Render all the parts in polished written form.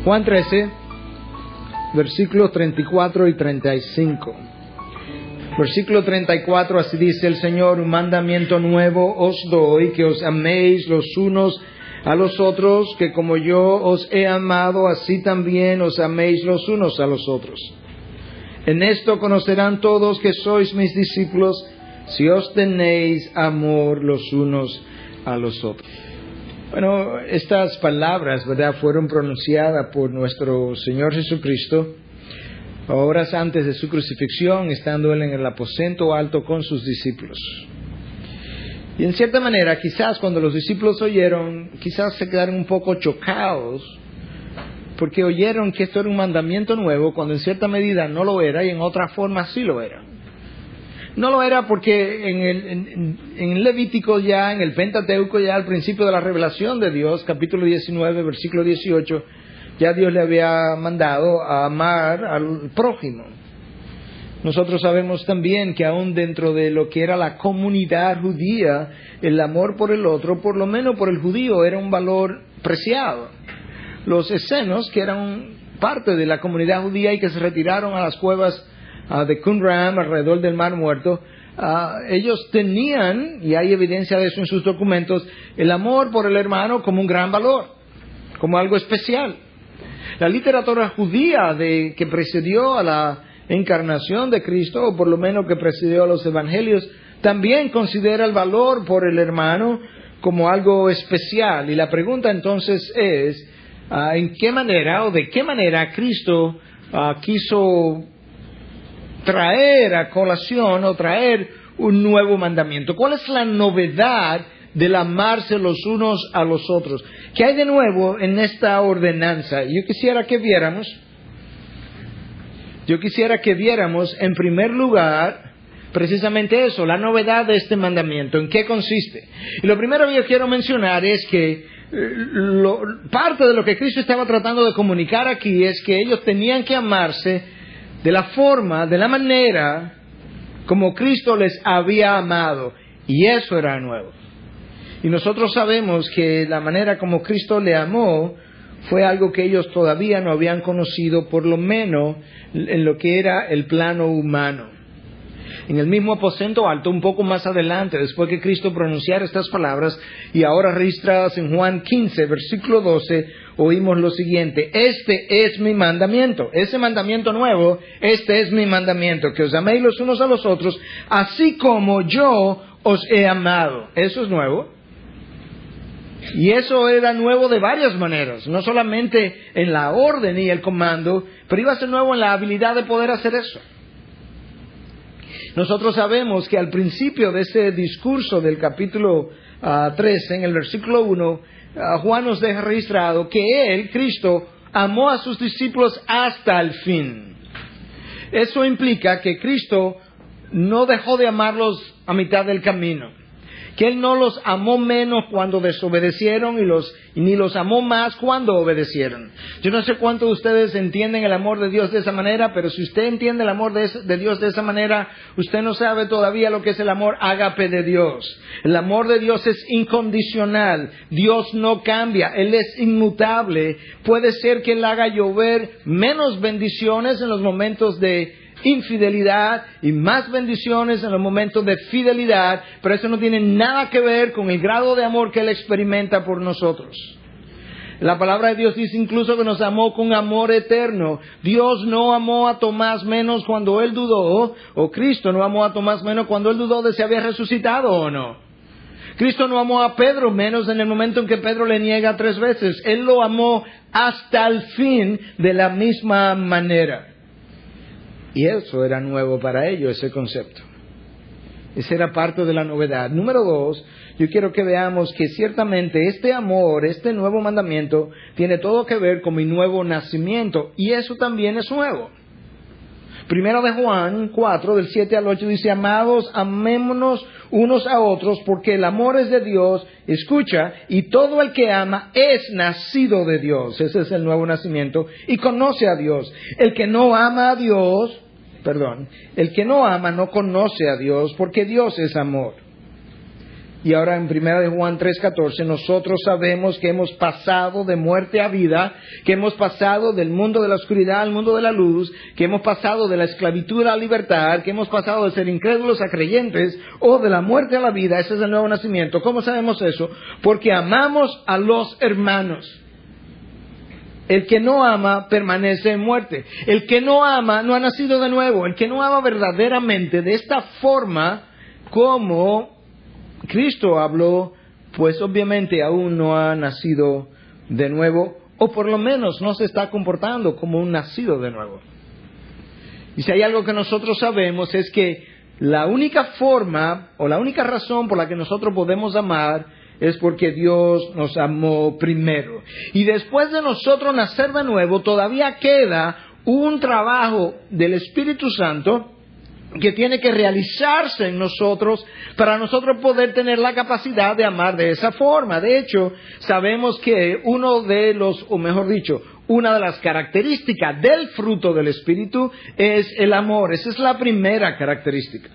Juan 13, versículos 34 y 35. Versículo 34, así dice el Señor: un mandamiento nuevo os doy, que os améis los unos a los otros, que como yo os he amado, así también os améis los unos a los otros. En esto conocerán todos que sois mis discípulos, si os tenéis amor los unos a los otros. Bueno, estas palabras, ¿verdad?, fueron pronunciadas por nuestro Señor Jesucristo horas antes de su crucifixión, estando Él en el aposento alto con sus discípulos. Y en cierta manera, quizás cuando los discípulos oyeron, quizás se quedaron un poco chocados, porque oyeron que esto era un mandamiento nuevo, cuando en cierta medida no lo era, y en otra forma sí lo era. No lo era porque en Levítico ya, en el Pentateuco ya, al principio de la revelación de Dios, capítulo 19, versículo 18, ya Dios le había mandado a amar al prójimo. Nosotros sabemos también que aún dentro de lo que era la comunidad judía, el amor por el otro, por lo menos por el judío, era un valor preciado. Los escenos, que eran parte de la comunidad judía y que se retiraron a las cuevas de Qumran, alrededor del Mar Muerto, ellos tenían, y hay evidencia de eso en sus documentos, el amor por el hermano como un gran valor, como algo especial. La literatura judía que precedió a la encarnación de Cristo, o por lo menos que precedió a los evangelios, también considera el valor por el hermano como algo especial. Y la pregunta entonces es, ¿en qué manera o de qué manera Cristo quiso traer a colación o traer un nuevo mandamiento? ¿Cuál es la novedad del amarse los unos a los otros? ¿Qué hay de nuevo en esta ordenanza? Yo quisiera que viéramos en primer lugar precisamente eso, la novedad de este mandamiento. ¿En qué consiste? Y lo primero que yo quiero mencionar es que parte de lo que Cristo estaba tratando de comunicar aquí es que ellos tenían que amarse de la forma, de la manera como Cristo les había amado. Y eso era nuevo. Y nosotros sabemos que la manera como Cristo le amó fue algo que ellos todavía no habían conocido, por lo menos en lo que era el plano humano. En el mismo aposento alto, un poco más adelante, después que Cristo pronunciara estas palabras, y ahora registradas en Juan 15, versículo 12, oímos lo siguiente: este es mi mandamiento, ese mandamiento nuevo, este es mi mandamiento, que os améis los unos a los otros, así como yo os he amado. Eso es nuevo. Y eso era nuevo de varias maneras, no solamente en la orden y el comando, pero iba a ser nuevo en la habilidad de poder hacer eso. Nosotros sabemos que al principio de ese discurso del capítulo 13, en el versículo 1, Juan nos deja registrado que Él, Cristo, amó a sus discípulos hasta el fin. Eso implica que Cristo no dejó de amarlos a mitad del camino, que Él no los amó menos cuando desobedecieron y ni los amó más cuando obedecieron. Yo no sé cuántos de ustedes entienden el amor de Dios de esa manera, pero si usted entiende el amor de Dios de esa manera, usted no sabe todavía lo que es el amor ágape de Dios. El amor de Dios es incondicional. Dios no cambia. Él es inmutable. Puede ser que Él haga llover menos bendiciones en los momentos de infidelidad y más bendiciones en los momentos de fidelidad, pero eso no tiene nada que ver con el grado de amor que Él experimenta por nosotros. La palabra de Dios dice incluso que nos amó con amor eterno. Dios no amó a Tomás menos cuando él dudó, o Cristo no amó a Tomás menos cuando él dudó de si había resucitado o no. Cristo no amó a Pedro menos en el momento en que Pedro le niega 3 veces. Él lo amó hasta el fin de la misma manera. Y eso era nuevo para ellos, ese concepto. Esa era parte de la novedad. Número 2, yo quiero que veamos que ciertamente este amor, este nuevo mandamiento, tiene todo que ver con mi nuevo nacimiento. Y eso también es nuevo. Primero de Juan 4, del 7 al 8, dice: amados, amémonos unos a otros, porque el amor es de Dios. Escucha, y todo el que ama es nacido de Dios. Ese es el nuevo nacimiento. Y conoce a Dios. El que no ama no conoce a Dios, porque Dios es amor. Y ahora en 1 Juan 3:14, nosotros sabemos que hemos pasado de muerte a vida, que hemos pasado del mundo de la oscuridad al mundo de la luz, que hemos pasado de la esclavitud a la libertad, que hemos pasado de ser incrédulos a creyentes, o de la muerte a la vida. Ese es el nuevo nacimiento. ¿Cómo sabemos eso? Porque amamos a los hermanos. El que no ama permanece en muerte. El que no ama no ha nacido de nuevo. El que no ama verdaderamente de esta forma como Cristo habló, pues obviamente aún no ha nacido de nuevo, o por lo menos no se está comportando como un nacido de nuevo. Y si hay algo que nosotros sabemos es que la única forma o la única razón por la que nosotros podemos amar es porque Dios nos amó primero. Y después de nosotros nacer de nuevo, todavía queda un trabajo del Espíritu Santo que tiene que realizarse en nosotros para nosotros poder tener la capacidad de amar de esa forma. De hecho, sabemos que una de las características del fruto del Espíritu es el amor. Esa es la primera característica.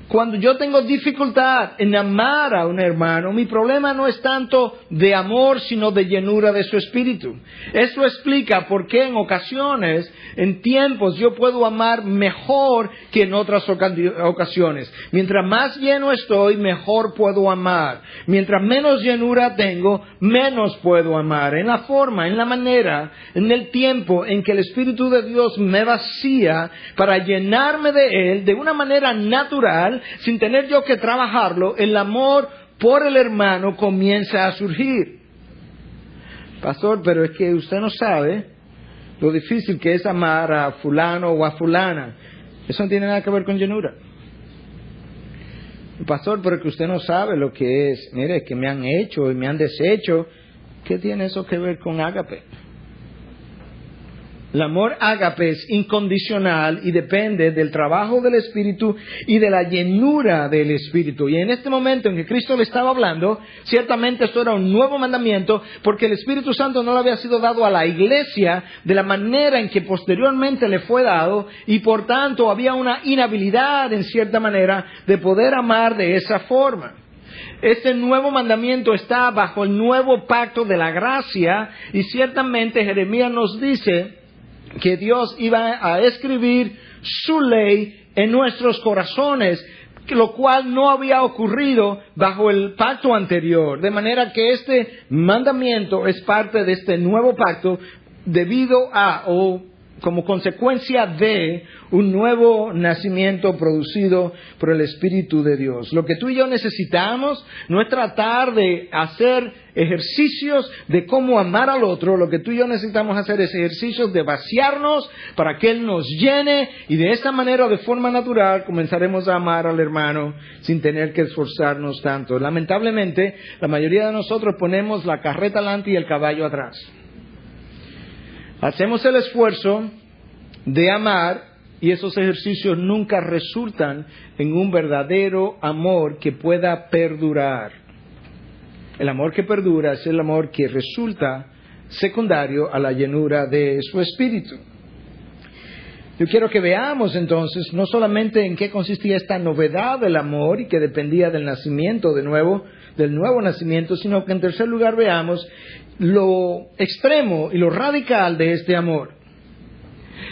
Cuando yo tengo dificultad en amar a un hermano, mi problema no es tanto de amor, sino de llenura de su espíritu. Eso explica por qué en ocasiones, en tiempos, yo puedo amar mejor que en otras ocasiones. Mientras más lleno estoy, mejor puedo amar. Mientras menos llenura tengo, menos puedo amar. En la forma, en la manera, en el tiempo en que el Espíritu de Dios me vacía para llenarme de Él de una manera natural, sin tener yo que trabajarlo, el amor por el hermano comienza a surgir. Pastor, pero es que usted no sabe lo difícil que es amar a fulano o a fulana. Eso no tiene nada que ver con llenura. Pastor, pero es que usted no sabe lo que es. Mire, que me han hecho y me han deshecho. ¿Qué tiene eso que ver con ágape? El amor ágape es incondicional y depende del trabajo del Espíritu y de la llenura del Espíritu. Y en este momento en que Cristo le estaba hablando, ciertamente esto era un nuevo mandamiento, porque el Espíritu Santo no le había sido dado a la iglesia de la manera en que posteriormente le fue dado, y por tanto había una inhabilidad en cierta manera de poder amar de esa forma. Este nuevo mandamiento está bajo el nuevo pacto de la gracia, y ciertamente Jeremías nos dice que Dios iba a escribir su ley en nuestros corazones, lo cual no había ocurrido bajo el pacto anterior. De manera que este mandamiento es parte de este nuevo pacto debido a, o como consecuencia de, un nuevo nacimiento producido por el Espíritu de Dios. Lo que tú y yo necesitamos no es tratar de hacer ejercicios de cómo amar al otro. Lo que tú y yo necesitamos hacer es ejercicios de vaciarnos para que Él nos llene, y de esta manera, de forma natural, comenzaremos a amar al hermano sin tener que esforzarnos tanto. Lamentablemente, la mayoría de nosotros ponemos la carreta adelante y el caballo atrás. Hacemos el esfuerzo de amar y esos ejercicios nunca resultan en un verdadero amor que pueda perdurar. El amor que perdura es el amor que resulta secundario a la llenura de su espíritu. Yo quiero que veamos entonces no solamente en qué consistía esta novedad del amor y que dependía del nacimiento de nuevo, del nuevo nacimiento, sino que en tercer lugar veamos lo extremo y lo radical de este amor.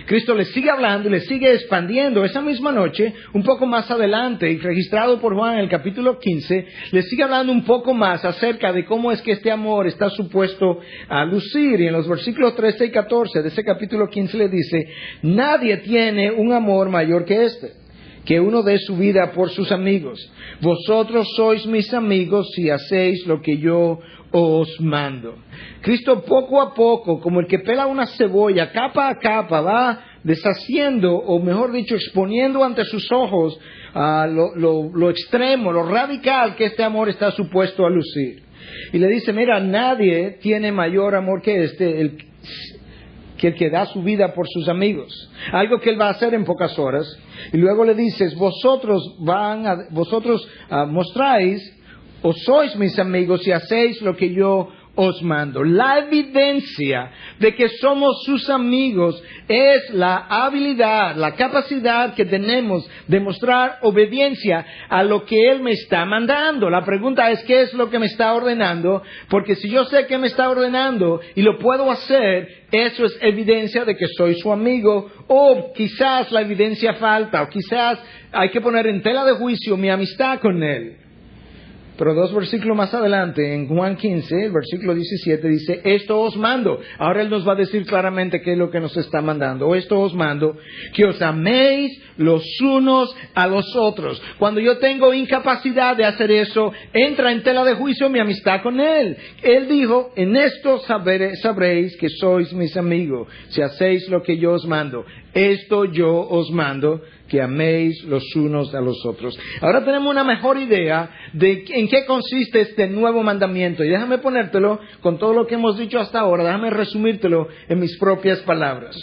Cristo le sigue hablando y le sigue expandiendo. Esa misma noche, un poco más adelante, y registrado por Juan en el capítulo 15, le sigue hablando un poco más acerca de cómo es que este amor está supuesto a lucir. Y en los versículos 13 y 14 de ese capítulo 15 le dice: nadie tiene un amor mayor que este, que uno dé su vida por sus amigos. Vosotros sois mis amigos si hacéis lo que yo os mando. Cristo poco a poco, como el que pela una cebolla, capa a capa, va deshaciendo, o mejor dicho, exponiendo ante sus ojos lo extremo, lo radical que este amor está supuesto a lucir. Y le dice: mira, nadie tiene mayor amor que este, que el que da su vida por sus amigos. Algo que Él va a hacer en pocas horas. Y luego le dices: vosotros mostráis, o sois mis amigos si hacéis lo que yo os mando. La evidencia de que somos sus amigos es la habilidad, la capacidad que tenemos de mostrar obediencia a lo que Él me está mandando. La pregunta es, ¿qué es lo que me está ordenando? Porque si yo sé que me está ordenando y lo puedo hacer, eso es evidencia de que soy su amigo. O quizás la evidencia falta, o quizás hay que poner en tela de juicio mi amistad con Él. Pero 2 versículos más adelante, en Juan 15, el versículo 17, dice, esto os mando. Ahora Él nos va a decir claramente qué es lo que nos está mandando. Esto os mando, que os améis los unos a los otros. Cuando yo tengo incapacidad de hacer eso, entra en tela de juicio mi amistad con Él. Él dijo, en esto sabréis que sois mis amigos, si hacéis lo que yo os mando. Esto yo os mando, que améis los unos a los otros. Ahora tenemos una mejor idea de en qué consiste este nuevo mandamiento. Y déjame ponértelo con todo lo que hemos dicho hasta ahora. Déjame resumírtelo en mis propias palabras.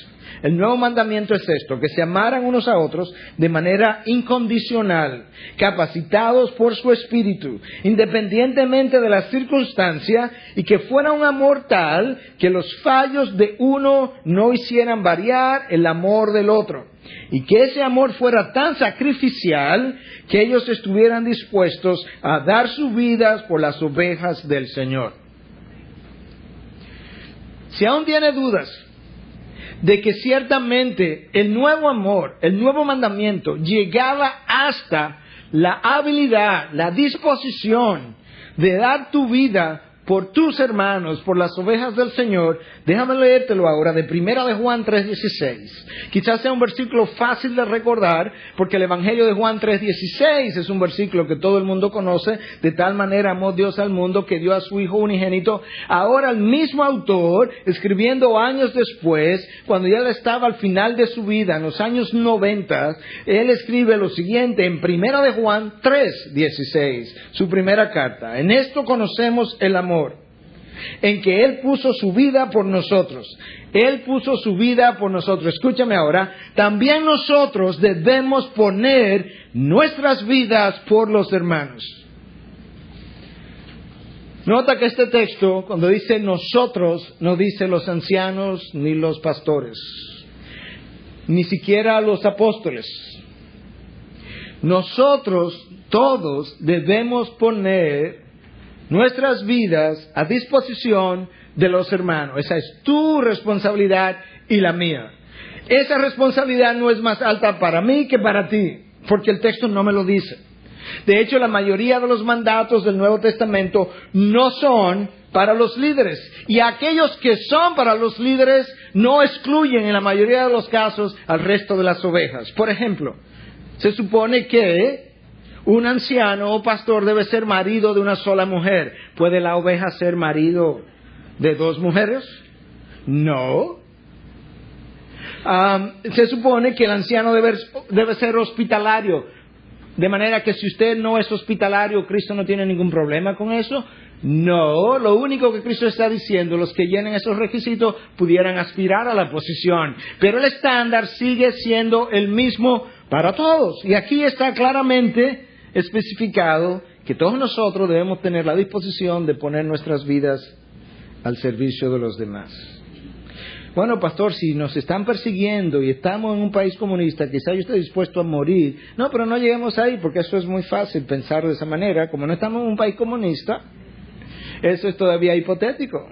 El nuevo mandamiento es esto, que se amaran unos a otros de manera incondicional, capacitados por su espíritu, independientemente de las circunstancias, y que fuera un amor tal que los fallos de uno no hicieran variar el amor del otro. Y que ese amor fuera tan sacrificial que ellos estuvieran dispuestos a dar sus vidas por las ovejas del Señor. Si aún tiene dudas de que ciertamente el nuevo amor, el nuevo mandamiento, llegaba hasta la habilidad, la disposición de dar tu vida por tus hermanos, por las ovejas del Señor, déjame leértelo ahora de 1 de Juan 3:16. Quizás sea un versículo fácil de recordar, porque el Evangelio de Juan 3:16 es un versículo que todo el mundo conoce. De tal manera amó Dios al mundo que dio a su Hijo unigénito. Ahora el mismo autor, escribiendo años después, cuando ya estaba al final de su vida, en los años 90, él escribe lo siguiente en 1 de Juan 3:16, su primera carta. En esto conocemos el amor, en que Él puso su vida por nosotros. Él puso su vida por nosotros. Escúchame ahora. También nosotros debemos poner nuestras vidas por los hermanos. Nota que este texto, cuando dice nosotros, no dice los ancianos ni los pastores, ni siquiera los apóstoles. Nosotros todos debemos poner nuestras vidas a disposición de los hermanos. Esa es tu responsabilidad y la mía. Esa responsabilidad no es más alta para mí que para ti, porque el texto no me lo dice. De hecho, la mayoría de los mandatos del Nuevo Testamento no son para los líderes. Y aquellos que son para los líderes no excluyen en la mayoría de los casos al resto de las ovejas. Por ejemplo, se supone que un anciano o pastor debe ser marido de una sola mujer. ¿Puede la oveja ser marido de 2 mujeres? No. Se supone que el anciano debe ser hospitalario. De manera que si usted no es hospitalario, ¿Cristo no tiene ningún problema con eso? No, lo único que Cristo está diciendo, los que llenen esos requisitos pudieran aspirar a la posición. Pero el estándar sigue siendo el mismo para todos. Y aquí está claramente especificado que todos nosotros debemos tener la disposición de poner nuestras vidas al servicio de los demás. Bueno, pastor, si nos están persiguiendo y estamos en un país comunista, quizá yo esté dispuesto a morir. No, pero no lleguemos ahí, porque eso es muy fácil pensar de esa manera. Como no estamos en un país comunista, eso es todavía hipotético.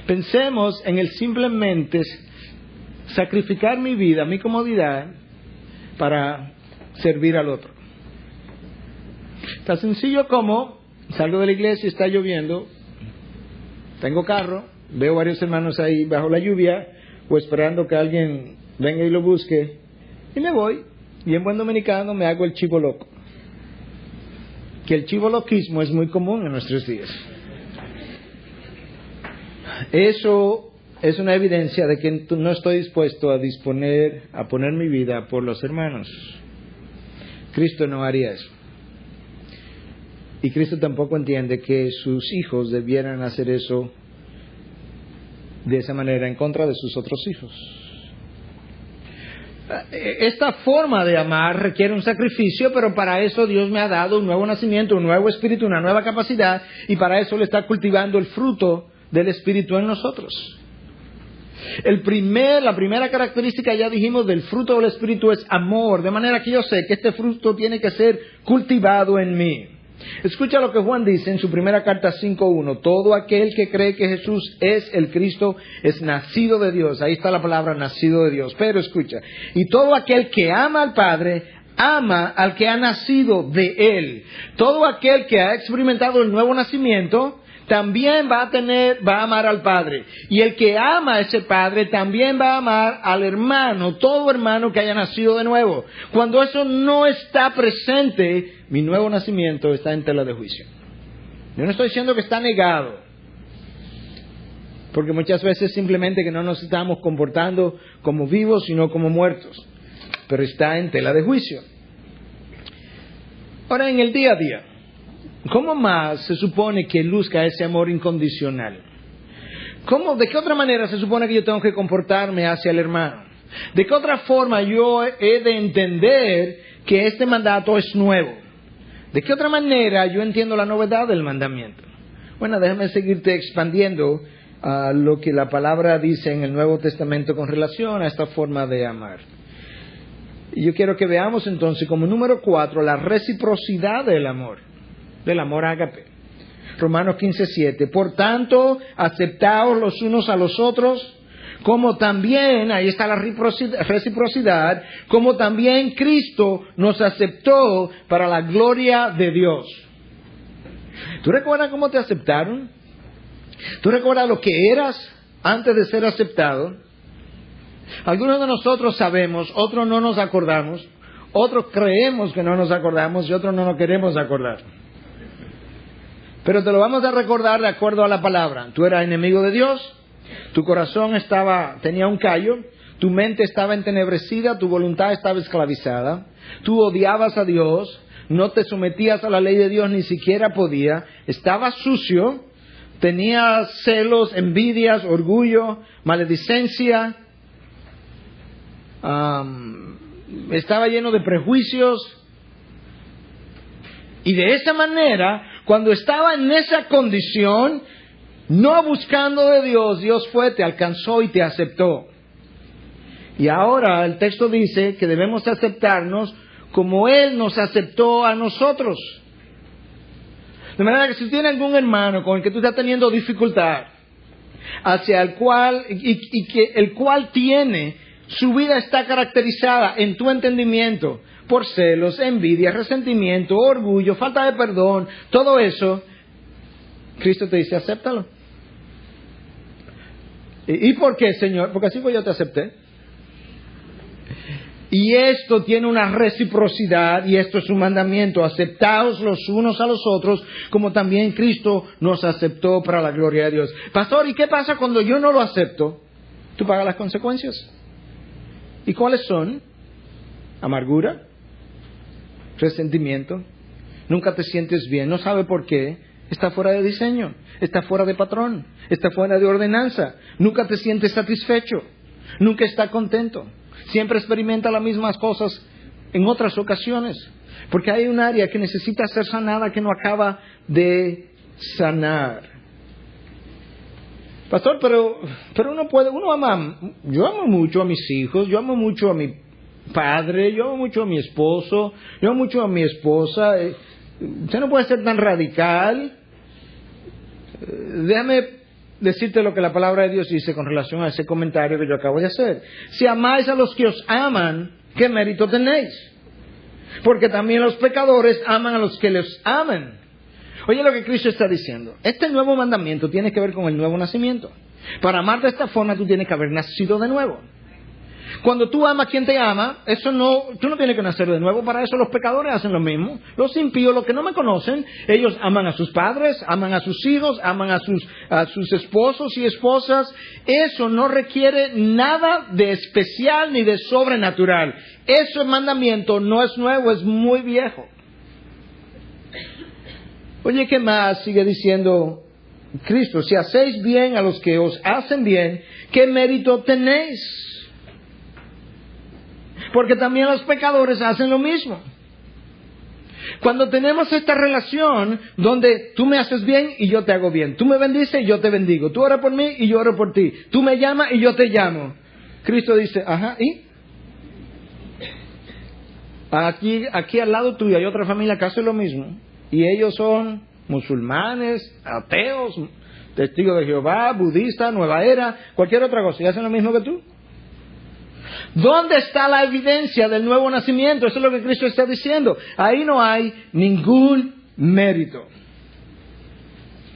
Pensemos en el simplemente sacrificar mi vida, mi comodidad, para servir al otro. Tan sencillo como salgo de la iglesia, está lloviendo, tengo carro, veo varios hermanos ahí bajo la lluvia o esperando que alguien venga y lo busque, y me voy, y en buen dominicano me hago el chivo loco. Que el chivoloquismo es muy común en nuestros días. Eso es una evidencia de que no estoy dispuesto a poner mi vida por los hermanos. Cristo no haría eso. Y Cristo tampoco entiende que sus hijos debieran hacer eso de esa manera en contra de sus otros hijos. Esta forma de amar requiere un sacrificio, pero para eso Dios me ha dado un nuevo nacimiento, un nuevo espíritu, una nueva capacidad, y para eso Él está cultivando el fruto del espíritu en nosotros. La primera característica, ya dijimos, del fruto del espíritu es amor, de manera que yo sé que este fruto tiene que ser cultivado en mí. Escucha lo que Juan dice en su primera carta 5:1. Todo aquel que cree que Jesús es el Cristo es nacido de Dios. Ahí está la palabra nacido de Dios. Pero escucha, y todo aquel que ama al Padre, ama al que ha nacido de Él. Todo aquel que ha experimentado el nuevo nacimiento, también va a amar al Padre. Y el que ama a ese Padre también va a amar al hermano, todo hermano que haya nacido de nuevo. Cuando eso no está presente, mi nuevo nacimiento está en tela de juicio. Yo no estoy diciendo que está negado, porque muchas veces simplemente que no nos estamos comportando como vivos, sino como muertos. Pero está en tela de juicio. Ahora, en el día a día, ¿cómo más se supone que luzca ese amor incondicional? ¿De qué otra manera se supone que yo tengo que comportarme hacia el hermano? ¿De qué otra forma yo he de entender que este mandato es nuevo? ¿De qué otra manera yo entiendo la novedad del mandamiento? Bueno, déjame seguirte expandiendo lo que la palabra dice en el Nuevo Testamento con relación a esta forma de amar. Y yo quiero que veamos entonces como número 4 la reciprocidad del amor ágape. Romanos 15:7. Por tanto, aceptaos los unos a los otros, como también, ahí está la reciprocidad, como también Cristo nos aceptó para la gloria de Dios. ¿Tú recuerdas cómo te aceptaron? ¿Tú recuerdas lo que eras antes de ser aceptado? Algunos de nosotros sabemos, otros no nos acordamos, otros creemos que no nos acordamos y otros no nos queremos acordar. Pero te lo vamos a recordar de acuerdo a la palabra. Tú eras enemigo de Dios, tu corazón tenía un callo, tu mente estaba entenebrecida, tu voluntad estaba esclavizada, tú odiabas a Dios, no te sometías a la ley de Dios, ni siquiera podía, estabas sucio, tenías celos, envidias, orgullo, maledicencia, estaba lleno de prejuicios, y de esa manera, cuando estaba en esa condición, no buscando de Dios, Dios te alcanzó y te aceptó. Y ahora el texto dice que debemos aceptarnos como Él nos aceptó a nosotros. De manera que si tienes algún hermano con el que tú estás teniendo dificultad, hacia el cual, el cual tiene, su vida está caracterizada en tu entendimiento por celos, envidia, resentimiento, orgullo, falta de perdón, todo eso, Cristo te dice, acéptalo. ¿Y por qué, Señor? Porque así fue, yo te acepté. Y esto tiene una reciprocidad, y esto es un mandamiento: aceptaos los unos a los otros, como también Cristo nos aceptó para la gloria de Dios. Pastor, ¿y qué pasa cuando yo no lo acepto? Tú pagas las consecuencias. ¿Y cuáles son? Amargura, resentimiento, nunca te sientes bien, no sabe por qué, está fuera de diseño, está fuera de patrón, está fuera de ordenanza, nunca te sientes satisfecho, nunca está contento, siempre experimenta las mismas cosas en otras ocasiones, porque hay un área que necesita ser sanada que no acaba de sanar. Pastor, pero uno ama, yo amo mucho a mis hijos, yo amo mucho a mi padre, yo amo mucho a mi esposo, yo amo mucho a mi esposa. Usted no puede ser tan radical. Déjame decirte lo que la palabra de Dios dice con relación a ese comentario que yo acabo de hacer. Si amáis a los que os aman, ¿qué mérito tenéis? Porque también los pecadores aman a los que les aman. Oye lo que Cristo está diciendo. Este nuevo mandamiento tiene que ver con el nuevo nacimiento. Para amar de esta forma tú tienes que haber nacido de nuevo. Cuando tú amas a quien te ama, tú no tienes que nacer de nuevo. Para eso los pecadores hacen lo mismo. Los impíos, los que no me conocen, ellos aman a sus padres, aman a sus hijos, aman a sus esposos y esposas. Eso no requiere nada de especial ni de sobrenatural. Ese mandamiento no es nuevo, es muy viejo. Oye, ¿qué más sigue diciendo Cristo? Si hacéis bien a los que os hacen bien, ¿qué mérito tenéis? Porque también los pecadores hacen lo mismo. Cuando tenemos esta relación donde tú me haces bien y yo te hago bien, tú me bendices y yo te bendigo, tú oras por mí y yo oro por ti, tú me llamas y yo te llamo. Cristo dice, ajá, ¿y? Aquí al lado tuyo hay otra familia que hace lo mismo. Y ellos son musulmanes, ateos, testigos de Jehová, budistas, nueva era, cualquier otra cosa. ¿Y hacen lo mismo que tú? ¿Dónde está la evidencia del nuevo nacimiento? Eso es lo que Cristo está diciendo. Ahí no hay ningún mérito.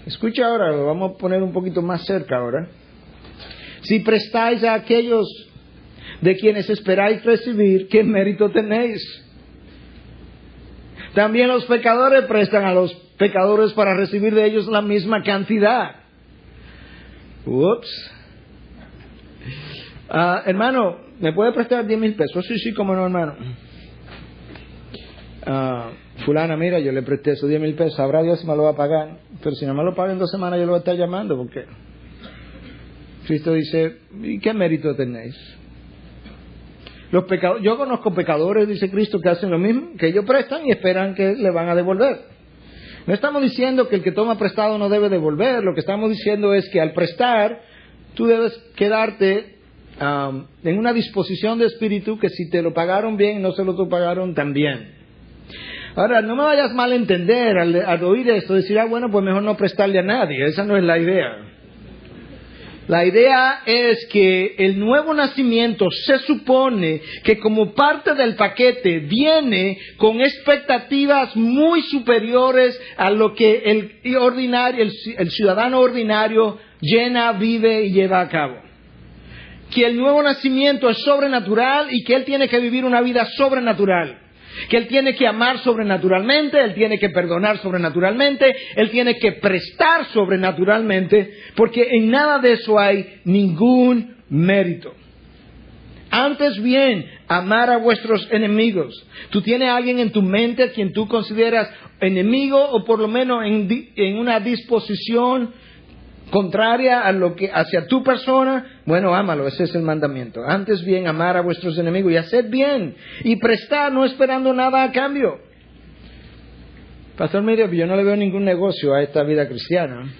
Escucha ahora, lo vamos a poner un poquito más cerca ahora. Si prestáis a aquellos de quienes esperáis recibir, ¿qué mérito tenéis? También los pecadores prestan a los pecadores para recibir de ellos la misma cantidad. Ups. Hermano, ¿me puede prestar 10,000 pesos? Sí, cómo no, hermano. Fulana, mira, yo le presté esos 10,000 pesos. Sabrá Dios si me lo va a pagar. Pero si no me lo paga en 2 semanas, yo lo voy a estar llamando. Porque Cristo dice, ¿y qué mérito tenéis? Yo conozco pecadores, dice Cristo, que hacen lo mismo, que ellos prestan y esperan que le van a devolver. No estamos diciendo que el que toma prestado no debe devolver. Lo que estamos diciendo es que al prestar, tú debes quedarte en una disposición de espíritu que si te lo pagaron bien, no se lo pagaron tan bien. Ahora, no me vayas mal a entender al oír esto, decir, bueno, pues mejor no prestarle a nadie. Esa no es la idea. La idea es que el nuevo nacimiento se supone que como parte del paquete viene con expectativas muy superiores a lo que el ciudadano ordinario llena, vive y lleva a cabo. Que el nuevo nacimiento es sobrenatural y que él tiene que vivir una vida sobrenatural. Que él tiene que amar sobrenaturalmente, él tiene que perdonar sobrenaturalmente, él tiene que prestar sobrenaturalmente, porque en nada de eso hay ningún mérito. Antes bien, amar a vuestros enemigos. ¿Tú tienes a alguien en tu mente a quien tú consideras enemigo o por lo menos en una disposición contraria hacia tu persona? Bueno, ámalo, ese es el mandamiento. Antes bien, amar a vuestros enemigos y haced bien y prestar, no esperando nada a cambio. Pastor, mire, yo no le veo ningún negocio a esta vida cristiana.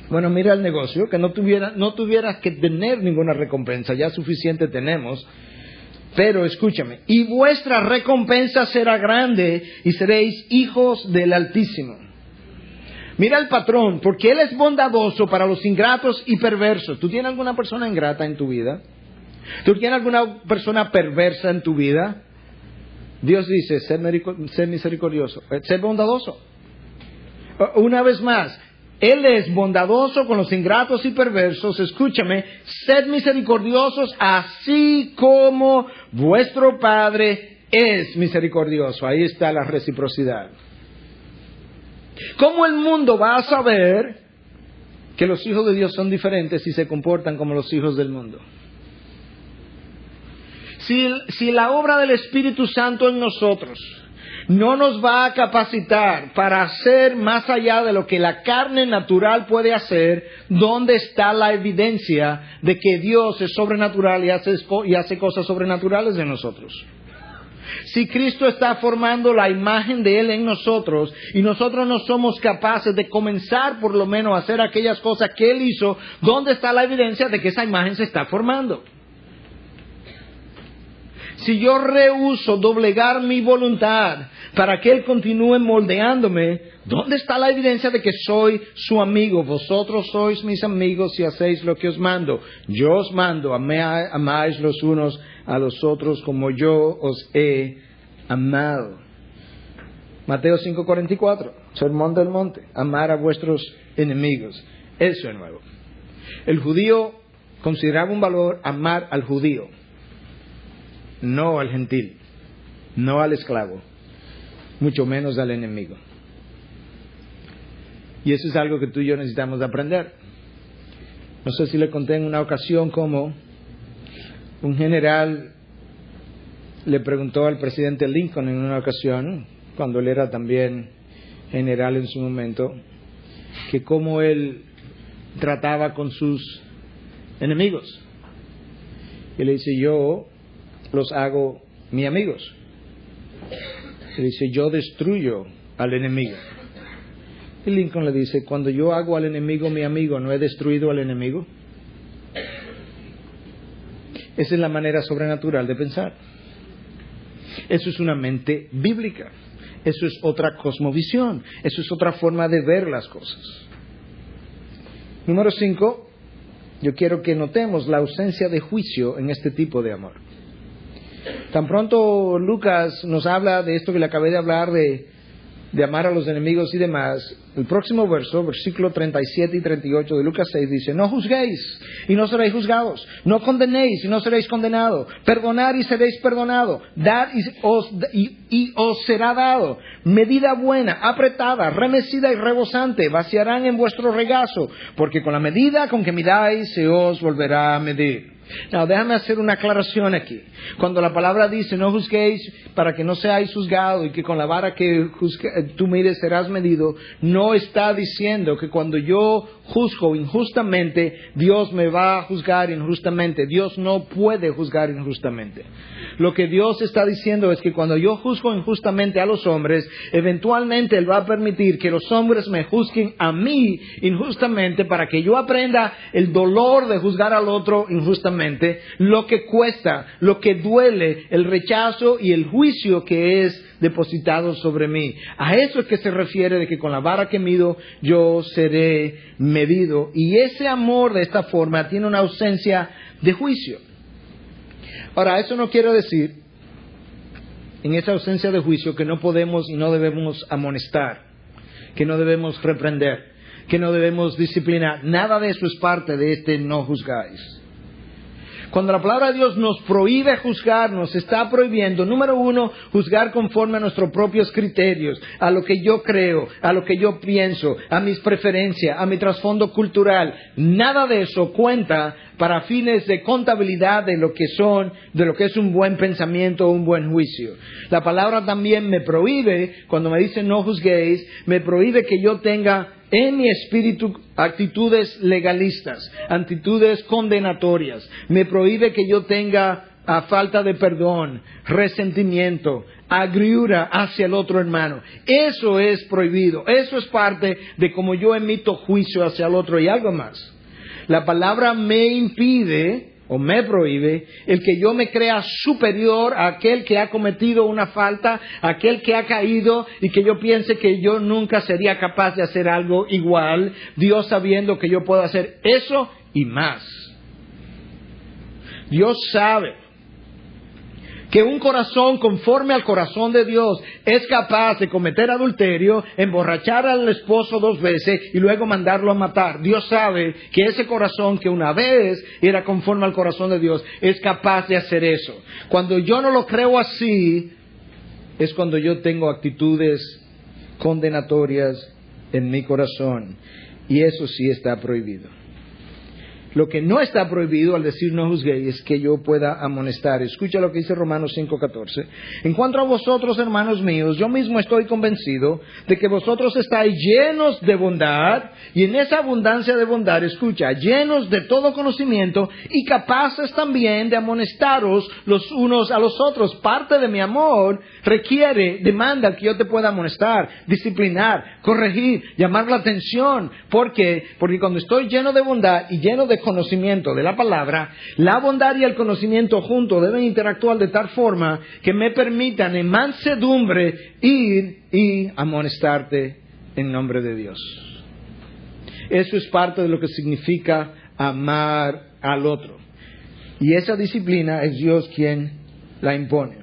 Bueno, mira el negocio, que no tuvieras que tener ninguna recompensa, ya suficiente tenemos. Pero escúchame, y vuestra recompensa será grande y seréis hijos del Altísimo. Mira el patrón, porque Él es bondadoso para los ingratos y perversos. ¿Tú tienes alguna persona ingrata en tu vida? ¿Tú tienes alguna persona perversa en tu vida? Dios dice, sé misericordioso, sé bondadoso. Una vez más, Él es bondadoso con los ingratos y perversos. Escúchame, sed misericordiosos así como vuestro Padre es misericordioso. Ahí está la reciprocidad. ¿Cómo el mundo va a saber que los hijos de Dios son diferentes si se comportan como los hijos del mundo? Si la obra del Espíritu Santo en nosotros no nos va a capacitar para hacer más allá de lo que la carne natural puede hacer, ¿dónde está la evidencia de que Dios es sobrenatural y hace cosas sobrenaturales en nosotros? Si Cristo está formando la imagen de Él en nosotros y nosotros no somos capaces de comenzar por lo menos a hacer aquellas cosas que Él hizo, ¿dónde está la evidencia de que esa imagen se está formando? Si yo rehúso doblegar mi voluntad para que Él continúe moldeándome, ¿dónde está la evidencia de que soy su amigo? Vosotros sois mis amigos si hacéis lo que os mando. Yo os mando, amáis los unos a los otros como yo os he amado. Mateo 5:44, Sermón del Monte, amar a vuestros enemigos. Eso es nuevo. El judío consideraba un valor amar al judío, no al gentil, no al esclavo, mucho menos al enemigo. Y eso es algo que tú y yo necesitamos aprender. No sé si le conté en una ocasión cómo un general le preguntó al presidente Lincoln en una ocasión, cuando él era también general en su momento, que cómo él trataba con sus enemigos. Y le dice, yo los hago mis amigos. Y le dice, yo destruyo al enemigo. Y Lincoln le dice, cuando yo hago al enemigo mi amigo, ¿no he destruido al enemigo? Esa es la manera sobrenatural de pensar. Eso es una mente bíblica. Eso es otra cosmovisión. Eso es otra forma de ver las cosas. Número 5, yo quiero que notemos la ausencia de juicio en este tipo de amor. Tan pronto Lucas nos habla de esto que le acabé de hablar, de amar a los enemigos y demás, el próximo verso, versículo 37 y 38 de Lucas 6 dice, no juzguéis y no seréis juzgados, no condenéis y no seréis condenados, perdonad y seréis perdonados, dad y os será dado, medida buena, apretada, remecida y rebosante, vaciarán en vuestro regazo, porque con la medida con que midáis se os volverá a medir. Now, déjame hacer una aclaración aquí. Cuando la palabra dice no juzguéis para que no seáis juzgados y que con la vara que tú mides serás medido, no está diciendo que cuando yo juzgo injustamente, Dios me va a juzgar injustamente. Dios no puede juzgar injustamente. Lo que Dios está diciendo es que cuando yo juzgo injustamente a los hombres, eventualmente Él va a permitir que los hombres me juzguen a mí injustamente para que yo aprenda el dolor de juzgar al otro injustamente, lo que cuesta, lo que duele, el rechazo y el juicio que es depositado sobre mí. A eso es que se refiere de que con la vara que mido yo seré medido. Y ese amor de esta forma tiene una ausencia de juicio. Ahora, eso no quiere decir, en esa ausencia de juicio, que no podemos y no debemos amonestar, que no debemos reprender, que no debemos disciplinar. Nada de eso es parte de este no juzgáis. Cuando la palabra de Dios nos prohíbe juzgar, nos está prohibiendo, número 1, juzgar conforme a nuestros propios criterios, a lo que yo creo, a lo que yo pienso, a mis preferencias, a mi trasfondo cultural. Nada de eso cuenta para fines de contabilidad de lo que es un buen pensamiento o un buen juicio. La palabra también me prohíbe, cuando me dice no juzguéis, me prohíbe que yo tenga en mi espíritu actitudes legalistas, actitudes condenatorias. Me prohíbe que yo tenga falta de perdón, resentimiento, agriura hacia el otro hermano. Eso es prohibido. Eso es parte de cómo yo emito juicio hacia el otro. Y algo más. La palabra me impide o me prohíbe el que yo me crea superior a aquel que ha cometido una falta, a aquel que ha caído y que yo piense que yo nunca sería capaz de hacer algo igual, Dios sabiendo que yo puedo hacer eso y más. Dios sabe que un corazón conforme al corazón de Dios es capaz de cometer adulterio, emborrachar al esposo 2 veces y luego mandarlo a matar. Dios sabe que ese corazón que una vez era conforme al corazón de Dios es capaz de hacer eso. Cuando yo no lo creo así, es cuando yo tengo actitudes condenatorias en mi corazón. Y eso sí está prohibido. Lo que no está prohibido al decir no juzguéis es que yo pueda amonestar. Escucha lo que dice Romanos 5:14. En cuanto a vosotros, hermanos míos, yo mismo estoy convencido de que vosotros estáis llenos de bondad, y en esa abundancia de bondad, escucha, llenos de todo conocimiento y capaces también de amonestaros los unos a los otros. Parte de mi amor demanda que yo te pueda amonestar, disciplinar, corregir, llamar la atención. ¿Por qué? Porque cuando estoy lleno de bondad y lleno de conocimiento de la palabra, la bondad y el conocimiento juntos deben interactuar de tal forma que me permitan en mansedumbre ir y amonestarte en nombre de Dios. Eso es parte de lo que significa amar al otro. Y esa disciplina es Dios quien la impone.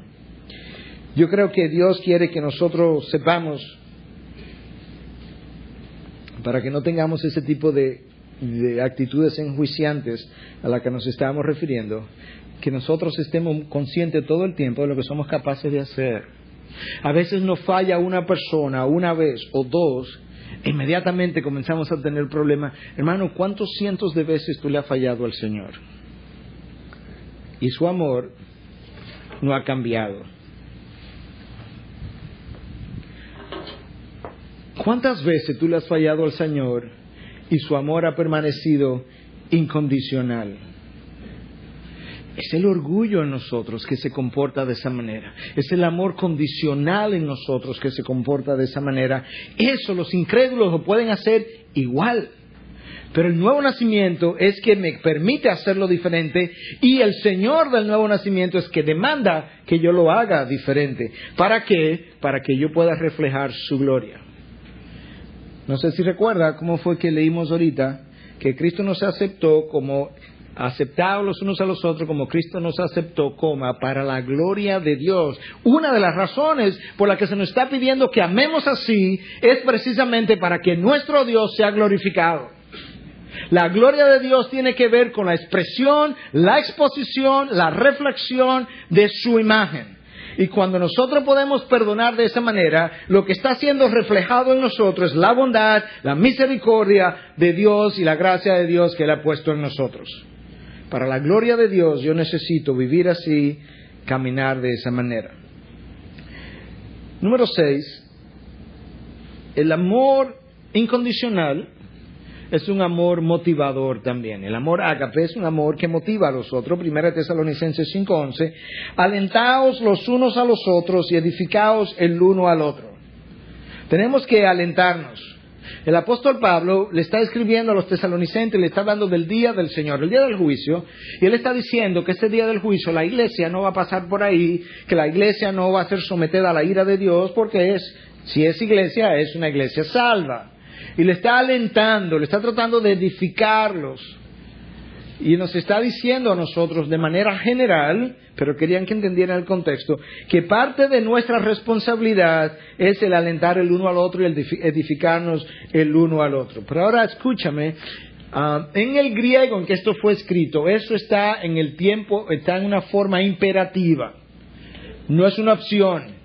Yo creo que Dios quiere que nosotros sepamos, para que no tengamos ese tipo de actitudes enjuiciantes a las que nos estamos refiriendo, que nosotros estemos conscientes todo el tiempo de lo que somos capaces de hacer. A veces nos falla una persona una vez o dos, e inmediatamente comenzamos a tener problemas. Hermano, ¿cuántos cientos de veces tú le has fallado al Señor? Y su amor no ha cambiado. ¿Cuántas veces tú le has fallado al Señor y su amor ha permanecido incondicional? Es el orgullo en nosotros que se comporta de esa manera. Es el amor condicional en nosotros que se comporta de esa manera. Eso los incrédulos lo pueden hacer igual. Pero el nuevo nacimiento es que me permite hacerlo diferente, y el Señor del nuevo nacimiento es que demanda que yo lo haga diferente. ¿Para qué? Para que yo pueda reflejar su gloria. No sé si recuerda cómo fue que leímos ahorita que Cristo nos aceptó como aceptados los unos a los otros, como Cristo nos aceptó, para la gloria de Dios. Una de las razones por la que se nos está pidiendo que amemos así es precisamente para que nuestro Dios sea glorificado. La gloria de Dios tiene que ver con la expresión, la exposición, la reflexión de su imagen. Y cuando nosotros podemos perdonar de esa manera, lo que está siendo reflejado en nosotros es la bondad, la misericordia de Dios y la gracia de Dios que Él ha puesto en nosotros. Para la gloria de Dios yo necesito vivir así, caminar de esa manera. Número 6. El amor incondicional es un amor motivador también. El amor ágape es un amor que motiva a los otros. 1 Tesalonicenses 5:11. Alentaos los unos a los otros y edificaos el uno al otro. Tenemos que alentarnos. El apóstol Pablo le está escribiendo a los tesalonicenses, le está hablando del día del Señor, el día del juicio, y él está diciendo que ese día del juicio la iglesia no va a pasar por ahí, que la iglesia no va a ser sometida a la ira de Dios, porque si es iglesia, es una iglesia salva. Y le está alentando, le está tratando de edificarlos. Y nos está diciendo a nosotros de manera general, pero querían que entendieran el contexto, que parte de nuestra responsabilidad es el alentar el uno al otro y el edificarnos el uno al otro. Pero ahora escúchame, en el griego en que esto fue escrito, eso está en el tiempo, está en una forma imperativa. No es una opción.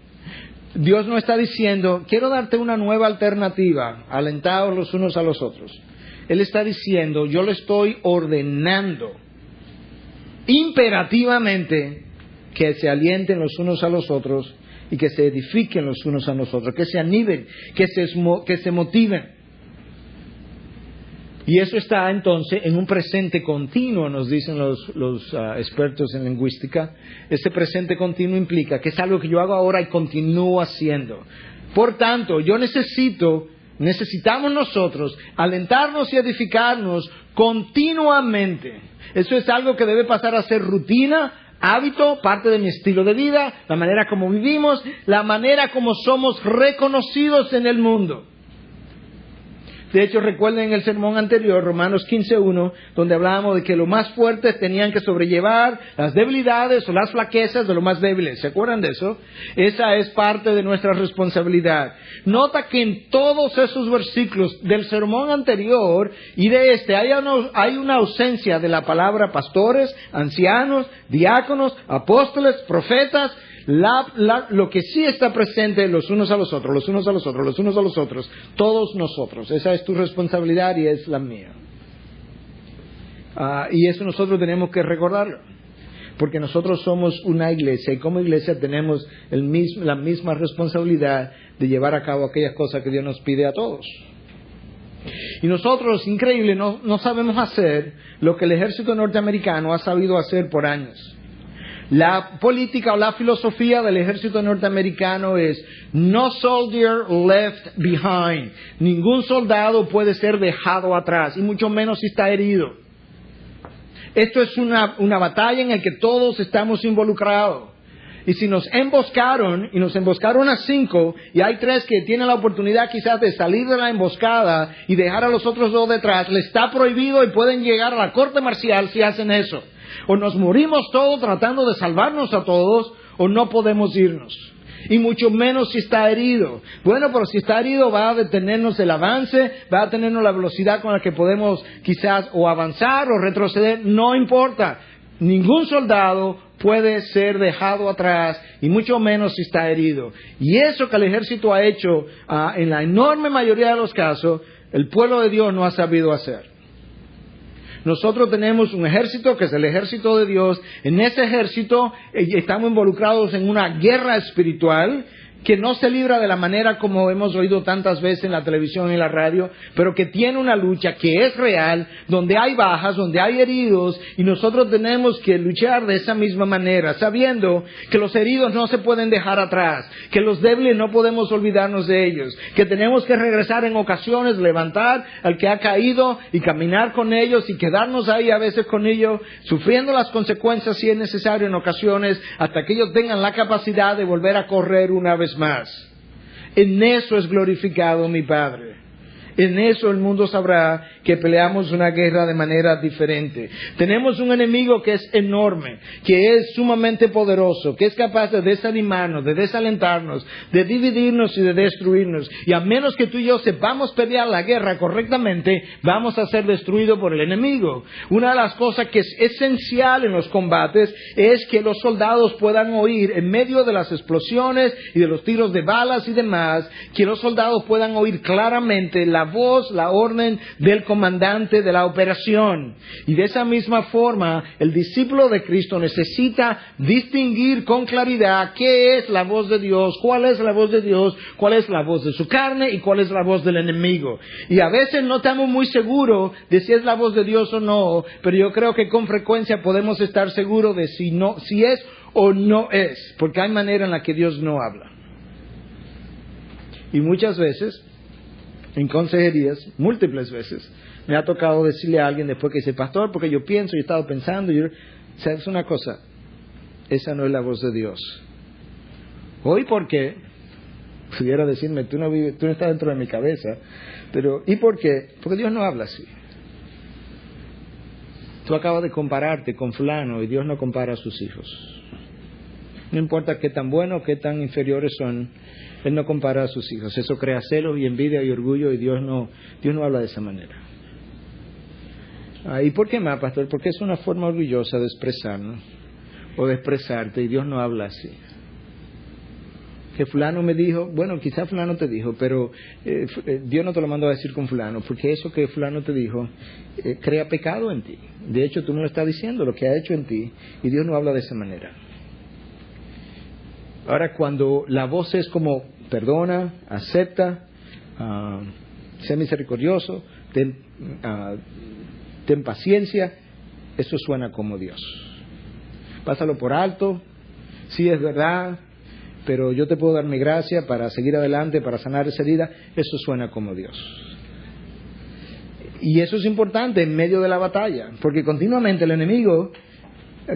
Dios no está diciendo, quiero darte una nueva alternativa, alentaos los unos a los otros. Él está diciendo, yo le estoy ordenando imperativamente que se alienten los unos a los otros y que se edifiquen los unos a los otros, que se animen, que se motiven. Y eso está entonces en un presente continuo, nos dicen los expertos en lingüística. Ese presente continuo implica que es algo que yo hago ahora y continúo haciendo. Por tanto, necesitamos nosotros alentarnos y edificarnos continuamente. Eso es algo que debe pasar a ser rutina, hábito, parte de mi estilo de vida, la manera como vivimos, la manera como somos reconocidos en el mundo. De hecho, recuerden el sermón anterior, Romanos 15:1, donde hablábamos de que los más fuertes tenían que sobrellevar las debilidades o las flaquezas de los más débiles. ¿Se acuerdan de eso? Esa es parte de nuestra responsabilidad. Nota que en todos esos versículos del sermón anterior y de este hay una ausencia de la palabra pastores, ancianos, diáconos, apóstoles, profetas. Lo que sí está presente los unos a los otros, los unos a los otros, los unos a los otros, todos nosotros. Esa es tu responsabilidad y es la mía. Y eso nosotros tenemos que recordarlo, porque nosotros somos una iglesia y como iglesia tenemos la misma responsabilidad de llevar a cabo aquellas cosas que Dios nos pide a todos. Y nosotros, increíble, no sabemos hacer lo que el ejército norteamericano ha sabido hacer por años. La política o la filosofía del ejército norteamericano es no soldier left behind. Ningún soldado puede ser dejado atrás, y mucho menos si está herido. Esto es una batalla en la que todos estamos involucrados. Y si nos emboscaron, y nos emboscaron a 5, y hay 3 que tienen la oportunidad quizás de salir de la emboscada y dejar a los otros 2 detrás, les está prohibido y pueden llegar a la corte marcial si hacen eso. O nos morimos todos tratando de salvarnos a todos, o no podemos irnos. Y mucho menos si está herido. Bueno, pero si está herido va a detenernos el avance, va a detenernos la velocidad con la que podemos quizás o avanzar o retroceder. No importa. Ningún soldado puede ser dejado atrás, y mucho menos si está herido. Y eso que el ejército ha hecho, en la enorme mayoría de los casos, el pueblo de Dios no ha sabido hacer. Nosotros tenemos un ejército que es el ejército de Dios. En ese ejército estamos involucrados en una guerra espiritual que no se libra de la manera como hemos oído tantas veces en la televisión y en la radio, pero que tiene una lucha que es real, donde hay bajas, donde hay heridos, y nosotros tenemos que luchar de esa misma manera, sabiendo que los heridos no se pueden dejar atrás, que los débiles no podemos olvidarnos de ellos, que tenemos que regresar en ocasiones, levantar al que ha caído y caminar con ellos y quedarnos ahí a veces con ellos, sufriendo las consecuencias si es necesario en ocasiones, hasta que ellos tengan la capacidad de volver a correr una vez más. En eso es glorificado mi Padre. En eso el mundo sabrá que peleamos una guerra de manera diferente. Tenemos un enemigo que es enorme, que es sumamente poderoso, que es capaz de desanimarnos, de desalentarnos, de dividirnos y de destruirnos. Y a menos que tú y yo sepamos pelear la guerra correctamente, vamos a ser destruidos por el enemigo. Una de las cosas que es esencial en los combates es que los soldados puedan oír, en medio de las explosiones y de los tiros de balas y demás, que los soldados puedan oír claramente la voz, la orden del comandante de la operación. Y de esa misma forma, el discípulo de Cristo necesita distinguir con claridad qué es la voz de Dios, cuál es la voz de Dios, cuál es la voz de su carne y cuál es la voz del enemigo. Y a veces no estamos muy seguros de si es la voz de Dios o no, pero yo creo que con frecuencia podemos estar seguros de si es o no es, porque hay manera en la que Dios no habla. Y muchas veces, en consejerías, múltiples veces, me ha tocado decirle a alguien después que dice, pastor, porque yo pienso, yo he estado pensando, ¿sabes una cosa? Esa no es la voz de Dios. Hoy, ¿por qué? Pudiera decirme, tú no estás dentro de mi cabeza, pero ¿y por qué? Porque Dios no habla así. Tú acabas de compararte con fulano y Dios no compara a sus hijos. No importa qué tan buenos o qué tan inferiores son, Él no compara a sus hijos. Eso crea celos y envidia y orgullo, y Dios no habla de esa manera. ¿Y por qué más, pastor? Porque es una forma orgullosa de expresarnos o de expresarte, y Dios no habla así. Que fulano me dijo, bueno, quizá fulano te dijo, pero Dios no te lo mandó a decir con fulano, porque eso que fulano te dijo crea pecado en ti. De hecho, tú no lo estás diciendo, lo que ha hecho en ti, y Dios no habla de esa manera. Ahora, cuando la voz es como perdona, acepta, sé misericordioso, ten paciencia, eso suena como Dios. Pásalo por alto, sí es verdad, pero yo te puedo dar mi gracia para seguir adelante, para sanar esa herida, eso suena como Dios. Y eso es importante en medio de la batalla, porque continuamente el enemigo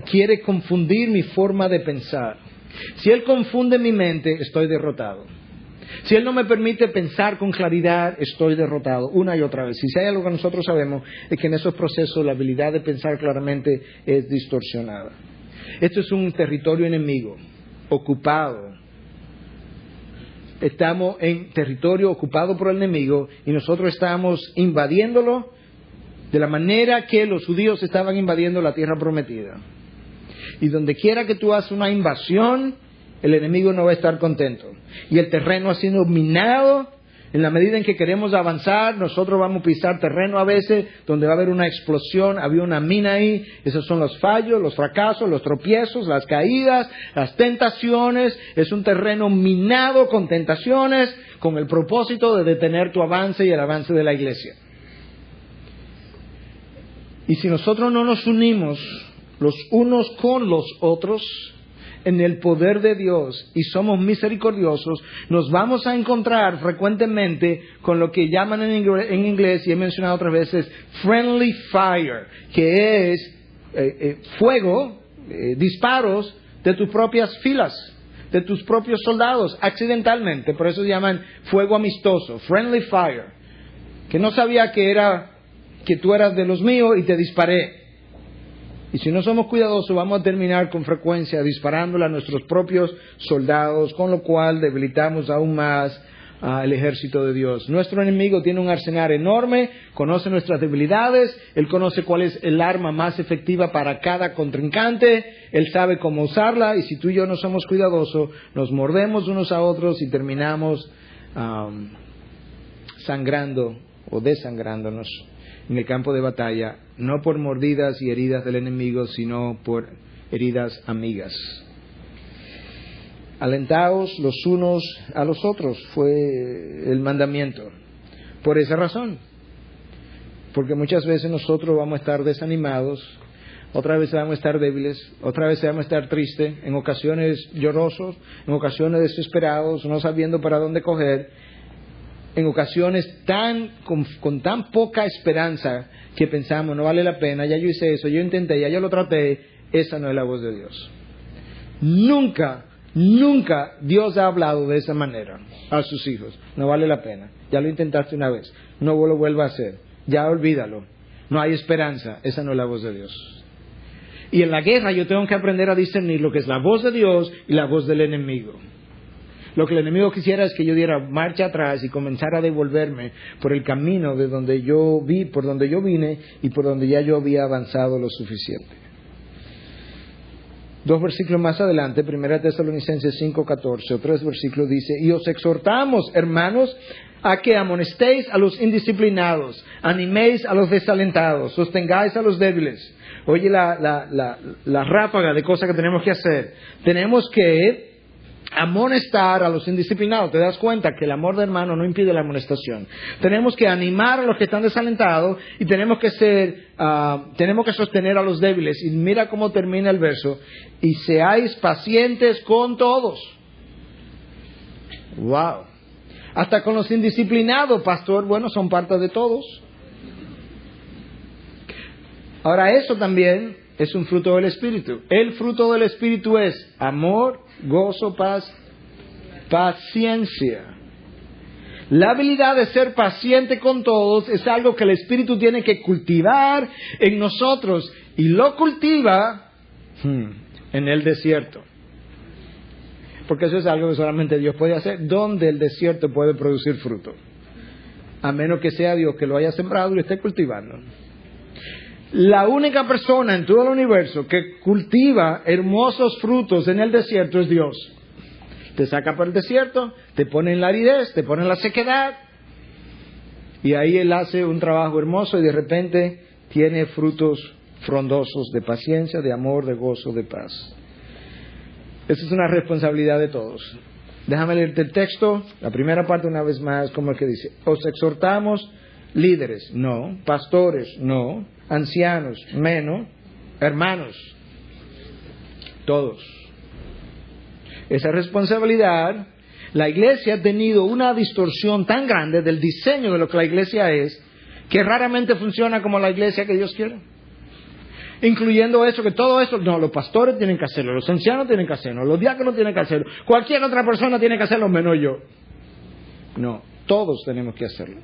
quiere confundir mi forma de pensar. Si él confunde mi mente, estoy derrotado. Si él no me permite pensar con claridad, estoy derrotado una y otra vez. Si hay algo que nosotros sabemos, es que en esos procesos la habilidad de pensar claramente es distorsionada. Esto es un territorio enemigo, ocupado. Estamos en territorio ocupado por el enemigo y nosotros estamos invadiéndolo de la manera que los judíos estaban invadiendo la tierra prometida. Y donde quiera que tú hagas una invasión, el enemigo no va a estar contento. Y el terreno ha sido minado. En la medida en que queremos avanzar, nosotros vamos a pisar terreno a veces donde va a haber una explosión, había una mina ahí. Esos son los fallos, los fracasos, los tropiezos, las caídas, las tentaciones. Es un terreno minado con tentaciones, con el propósito de detener tu avance y el avance de la iglesia. Y si nosotros no nos unimos los unos con los otros en el poder de Dios y somos misericordiosos, nos vamos a encontrar frecuentemente con lo que llaman en inglés, y he mencionado otras veces, friendly fire, que es fuego, disparos de tus propias filas, de tus propios soldados, accidentalmente. Por eso se llaman fuego amistoso, friendly fire, que no sabía que tú eras de los míos y te disparé. Y si no somos cuidadosos, vamos a terminar con frecuencia disparándole a nuestros propios soldados, con lo cual debilitamos aún más el ejército de Dios. Nuestro enemigo tiene un arsenal enorme, conoce nuestras debilidades, él conoce cuál es el arma más efectiva para cada contrincante, él sabe cómo usarla, y si tú y yo no somos cuidadosos, nos mordemos unos a otros y terminamos sangrando o desangrándonos en el campo de batalla, no por mordidas y heridas del enemigo, sino por heridas amigas. Alentaos los unos a los otros, fue el mandamiento. Por esa razón. Porque muchas veces nosotros vamos a estar desanimados, otras veces vamos a estar débiles, otras veces vamos a estar tristes, en ocasiones llorosos, en ocasiones desesperados, no sabiendo para dónde coger, en ocasiones con tan poca esperanza que pensamos, no vale la pena, ya yo hice eso, yo intenté, ya yo lo traté. Esa no es la voz de Dios. Nunca Dios ha hablado de esa manera a sus hijos. No vale la pena, ya lo intentaste una vez, no lo vuelvas a hacer, ya olvídalo, no hay esperanza. Esa no es la voz de Dios. Y en la guerra yo tengo que aprender a discernir lo que es la voz de Dios y la voz del enemigo. Lo que el enemigo quisiera es que yo diera marcha atrás y comenzara a devolverme por el camino de donde yo por donde yo vine y por donde ya yo había avanzado lo suficiente. 2 versículos más adelante, 1 Tesalonicenses 5:14, o 3 versículos dice: y os exhortamos, hermanos, a que amonestéis a los indisciplinados, animéis a los desalentados, sostengáis a los débiles. Oye la ráfaga de cosas que tenemos que hacer. Tenemos que amonestar a los indisciplinados. Te das cuenta que el amor de hermano no impide la amonestación. Tenemos que animar a los que están desalentados y tenemos que sostener a los débiles. Y mira cómo termina el verso: y seáis pacientes con todos. Wow. Hasta con los indisciplinados, pastor. Bueno, son parte de todos. Ahora, eso también es un fruto del Espíritu. El fruto del Espíritu es amor, gozo, paz, paciencia. La habilidad de ser paciente con todos es algo que el Espíritu tiene que cultivar en nosotros. Y lo cultiva en el desierto. Porque eso es algo que solamente Dios puede hacer. ¿Dónde el desierto puede producir fruto? A menos que sea Dios que lo haya sembrado y lo esté cultivando. La única persona en todo el universo que cultiva hermosos frutos en el desierto es Dios. Te saca por el desierto, te pone en la aridez, te pone en la sequedad, y ahí Él hace un trabajo hermoso y de repente tiene frutos frondosos de paciencia, de amor, de gozo, de paz. Esa es una responsabilidad de todos. Déjame leerte el texto, la primera parte una vez más, como el que dice: os exhortamos, líderes, no; pastores, no; ancianos, menos; hermanos, todos. Esa responsabilidad, la iglesia ha tenido una distorsión tan grande del diseño de lo que la iglesia es, que raramente funciona como la iglesia que Dios quiere. Incluyendo eso, que todo eso, no, los pastores tienen que hacerlo, los ancianos tienen que hacerlo, los diáconos tienen que hacerlo, cualquier otra persona tiene que hacerlo menos yo. No, todos tenemos que hacerlo.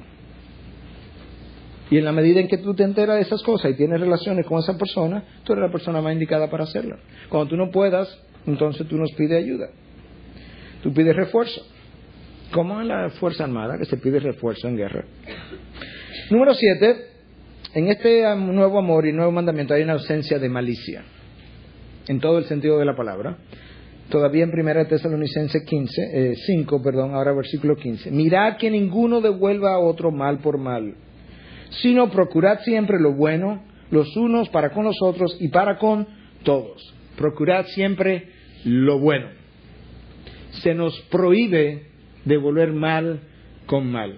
Y en la medida en que tú te enteras de esas cosas y tienes relaciones con esa persona, tú eres la persona más indicada para hacerlo. Cuando tú no puedas, entonces tú nos pides ayuda. Tú pides refuerzo. Como en la Fuerza Armada, que se pide refuerzo en guerra. Número 7. En este nuevo amor y nuevo mandamiento hay una ausencia de malicia. En todo el sentido de la palabra. Todavía en 1 Tesalonicenses 5, ahora versículo 15. Mirad que ninguno devuelva a otro mal por mal, sino procurad siempre lo bueno, los unos para con los otros y para con todos. Procurad siempre lo bueno. Se nos prohíbe devolver mal con mal.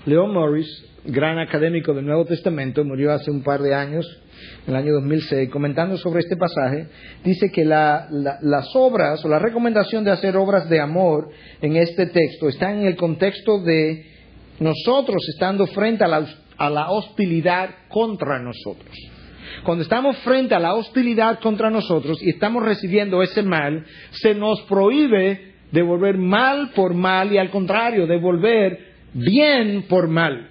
Leon Morris, gran académico del Nuevo Testamento, murió hace un par de años, en el año 2006, comentando sobre este pasaje, dice que las obras o la recomendación de hacer obras de amor en este texto está en el contexto de nosotros estando frente a la hostilidad contra nosotros. Cuando estamos frente a la hostilidad contra nosotros y estamos recibiendo ese mal, se nos prohíbe devolver mal por mal y al contrario, devolver bien por mal.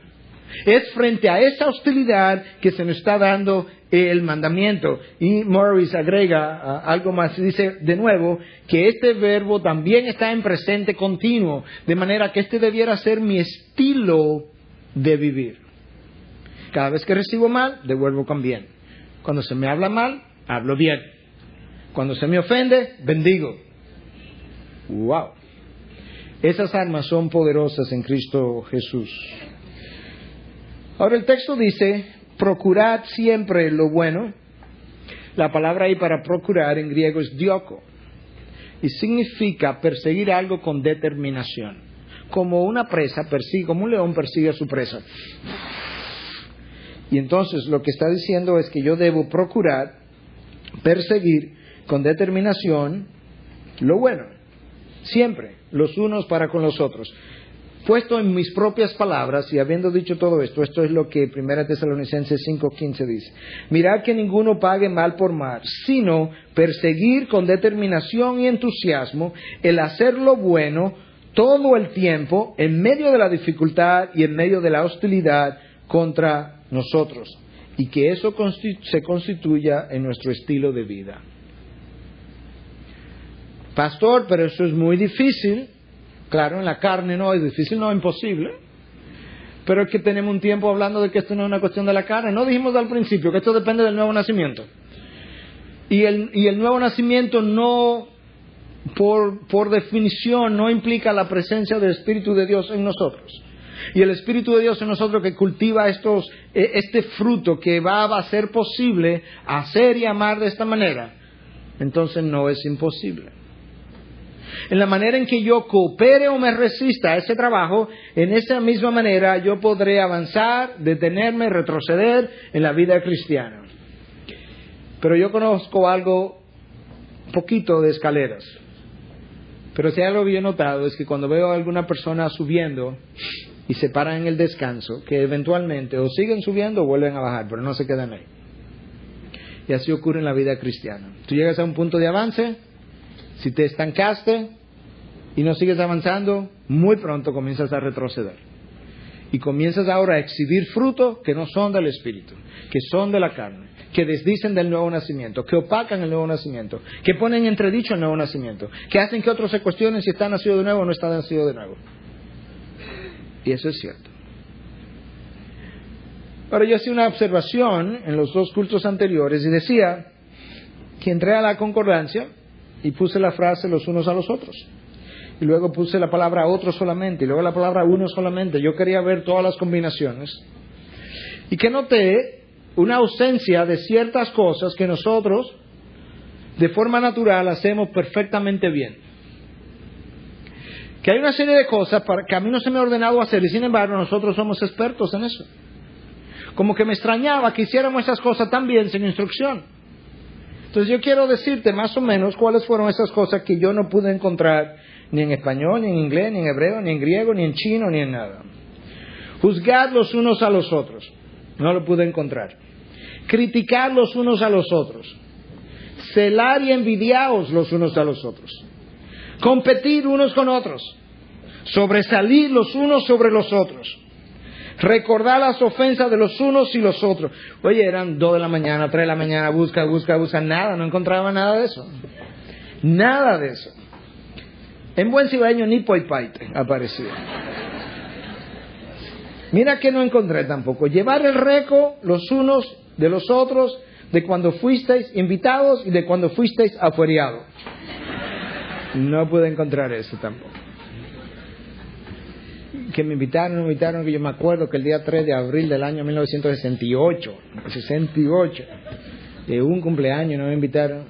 Es frente a esa hostilidad que se nos está dando el mandamiento. Y Morris agrega algo más, dice de nuevo que este verbo también está en presente continuo, de manera que este debiera ser mi estilo de vivir. Cada vez que recibo mal, devuelvo con bien. Cuando se me habla mal, hablo bien. Cuando se me ofende, bendigo. ¡Wow! Esas armas son poderosas en Cristo Jesús. Ahora el texto dice, procurad siempre lo bueno. La palabra ahí para procurar en griego es dioko, y significa perseguir algo con determinación. Como una presa persigue, como un león persigue a su presa. Y entonces lo que está diciendo es que yo debo procurar perseguir con determinación lo bueno, siempre, los unos para con los otros. Puesto en mis propias palabras, y habiendo dicho todo esto, esto es lo que 1 Tesalonicenses 5:15 dice. Mirad que ninguno pague mal por mal, sino perseguir con determinación y entusiasmo el hacer lo bueno todo el tiempo, en medio de la dificultad y en medio de la hostilidad contra nosotros. Y que eso se constituya en nuestro estilo de vida. Pastor, pero eso es muy difícil. Claro, en la carne no es difícil, no es imposible. Pero es que tenemos un tiempo hablando de que esto no es una cuestión de la carne. No dijimos al principio que esto depende del nuevo nacimiento. Y el nuevo nacimiento no, por definición, no implica la presencia del Espíritu de Dios en nosotros. Y el Espíritu de Dios en nosotros que cultiva este fruto que va a ser posible hacer y amar de esta manera. Entonces no es imposible. En la manera en que yo coopere o me resista a ese trabajo, en esa misma manera yo podré avanzar, detenerme, retroceder en la vida cristiana. Pero yo conozco algo, poquito de escaleras. Pero si hay algo que yo he notado es que cuando veo a alguna persona subiendo y se paran en el descanso, que eventualmente o siguen subiendo o vuelven a bajar, pero no se quedan ahí. Y así ocurre en la vida cristiana. Tú llegas a un punto de avance. Si te estancaste y no sigues avanzando, muy pronto comienzas a retroceder. Y comienzas ahora a exhibir frutos que no son del Espíritu, que son de la carne, que desdicen del nuevo nacimiento, que opacan el nuevo nacimiento, que ponen entredicho el nuevo nacimiento, que hacen que otros se cuestionen si están nacidos de nuevo o no están nacidos de nuevo. Y eso es cierto. Ahora yo hacía una observación en los 2 cultos anteriores y decía que entré a la concordancia y puse la frase los unos a los otros. Y luego puse la palabra otro solamente. Y luego la palabra uno solamente. Yo quería ver todas las combinaciones. Y que noté una ausencia de ciertas cosas que nosotros, de forma natural, hacemos perfectamente bien. Que hay una serie de cosas que a mí no se me ha ordenado hacer. Y sin embargo, nosotros somos expertos en eso. Como que me extrañaba que hiciéramos esas cosas tan bien sin instrucción. Entonces yo quiero decirte más o menos cuáles fueron esas cosas que yo no pude encontrar ni en español, ni en inglés, ni en hebreo, ni en griego, ni en chino, ni en nada. Juzgad los unos a los otros. No lo pude encontrar. Criticar los unos a los otros. Celar y envidiaos los unos a los otros. Competir unos con otros. Sobresalir los unos sobre los otros. Recordar las ofensas de los unos y los otros. Oye, eran 2 de la mañana, 3 de la mañana, busca, nada, no encontraba nada de eso. Nada de eso. En buen cibaeño ni poipaite aparecía. Mira que no encontré tampoco. Llevar el récord los unos de los otros de cuando fuisteis invitados y de cuando fuisteis afueriados. No pude encontrar eso tampoco. Que me invitaron, que yo me acuerdo que el día 3 de abril del año 1968, de un cumpleaños no me invitaron.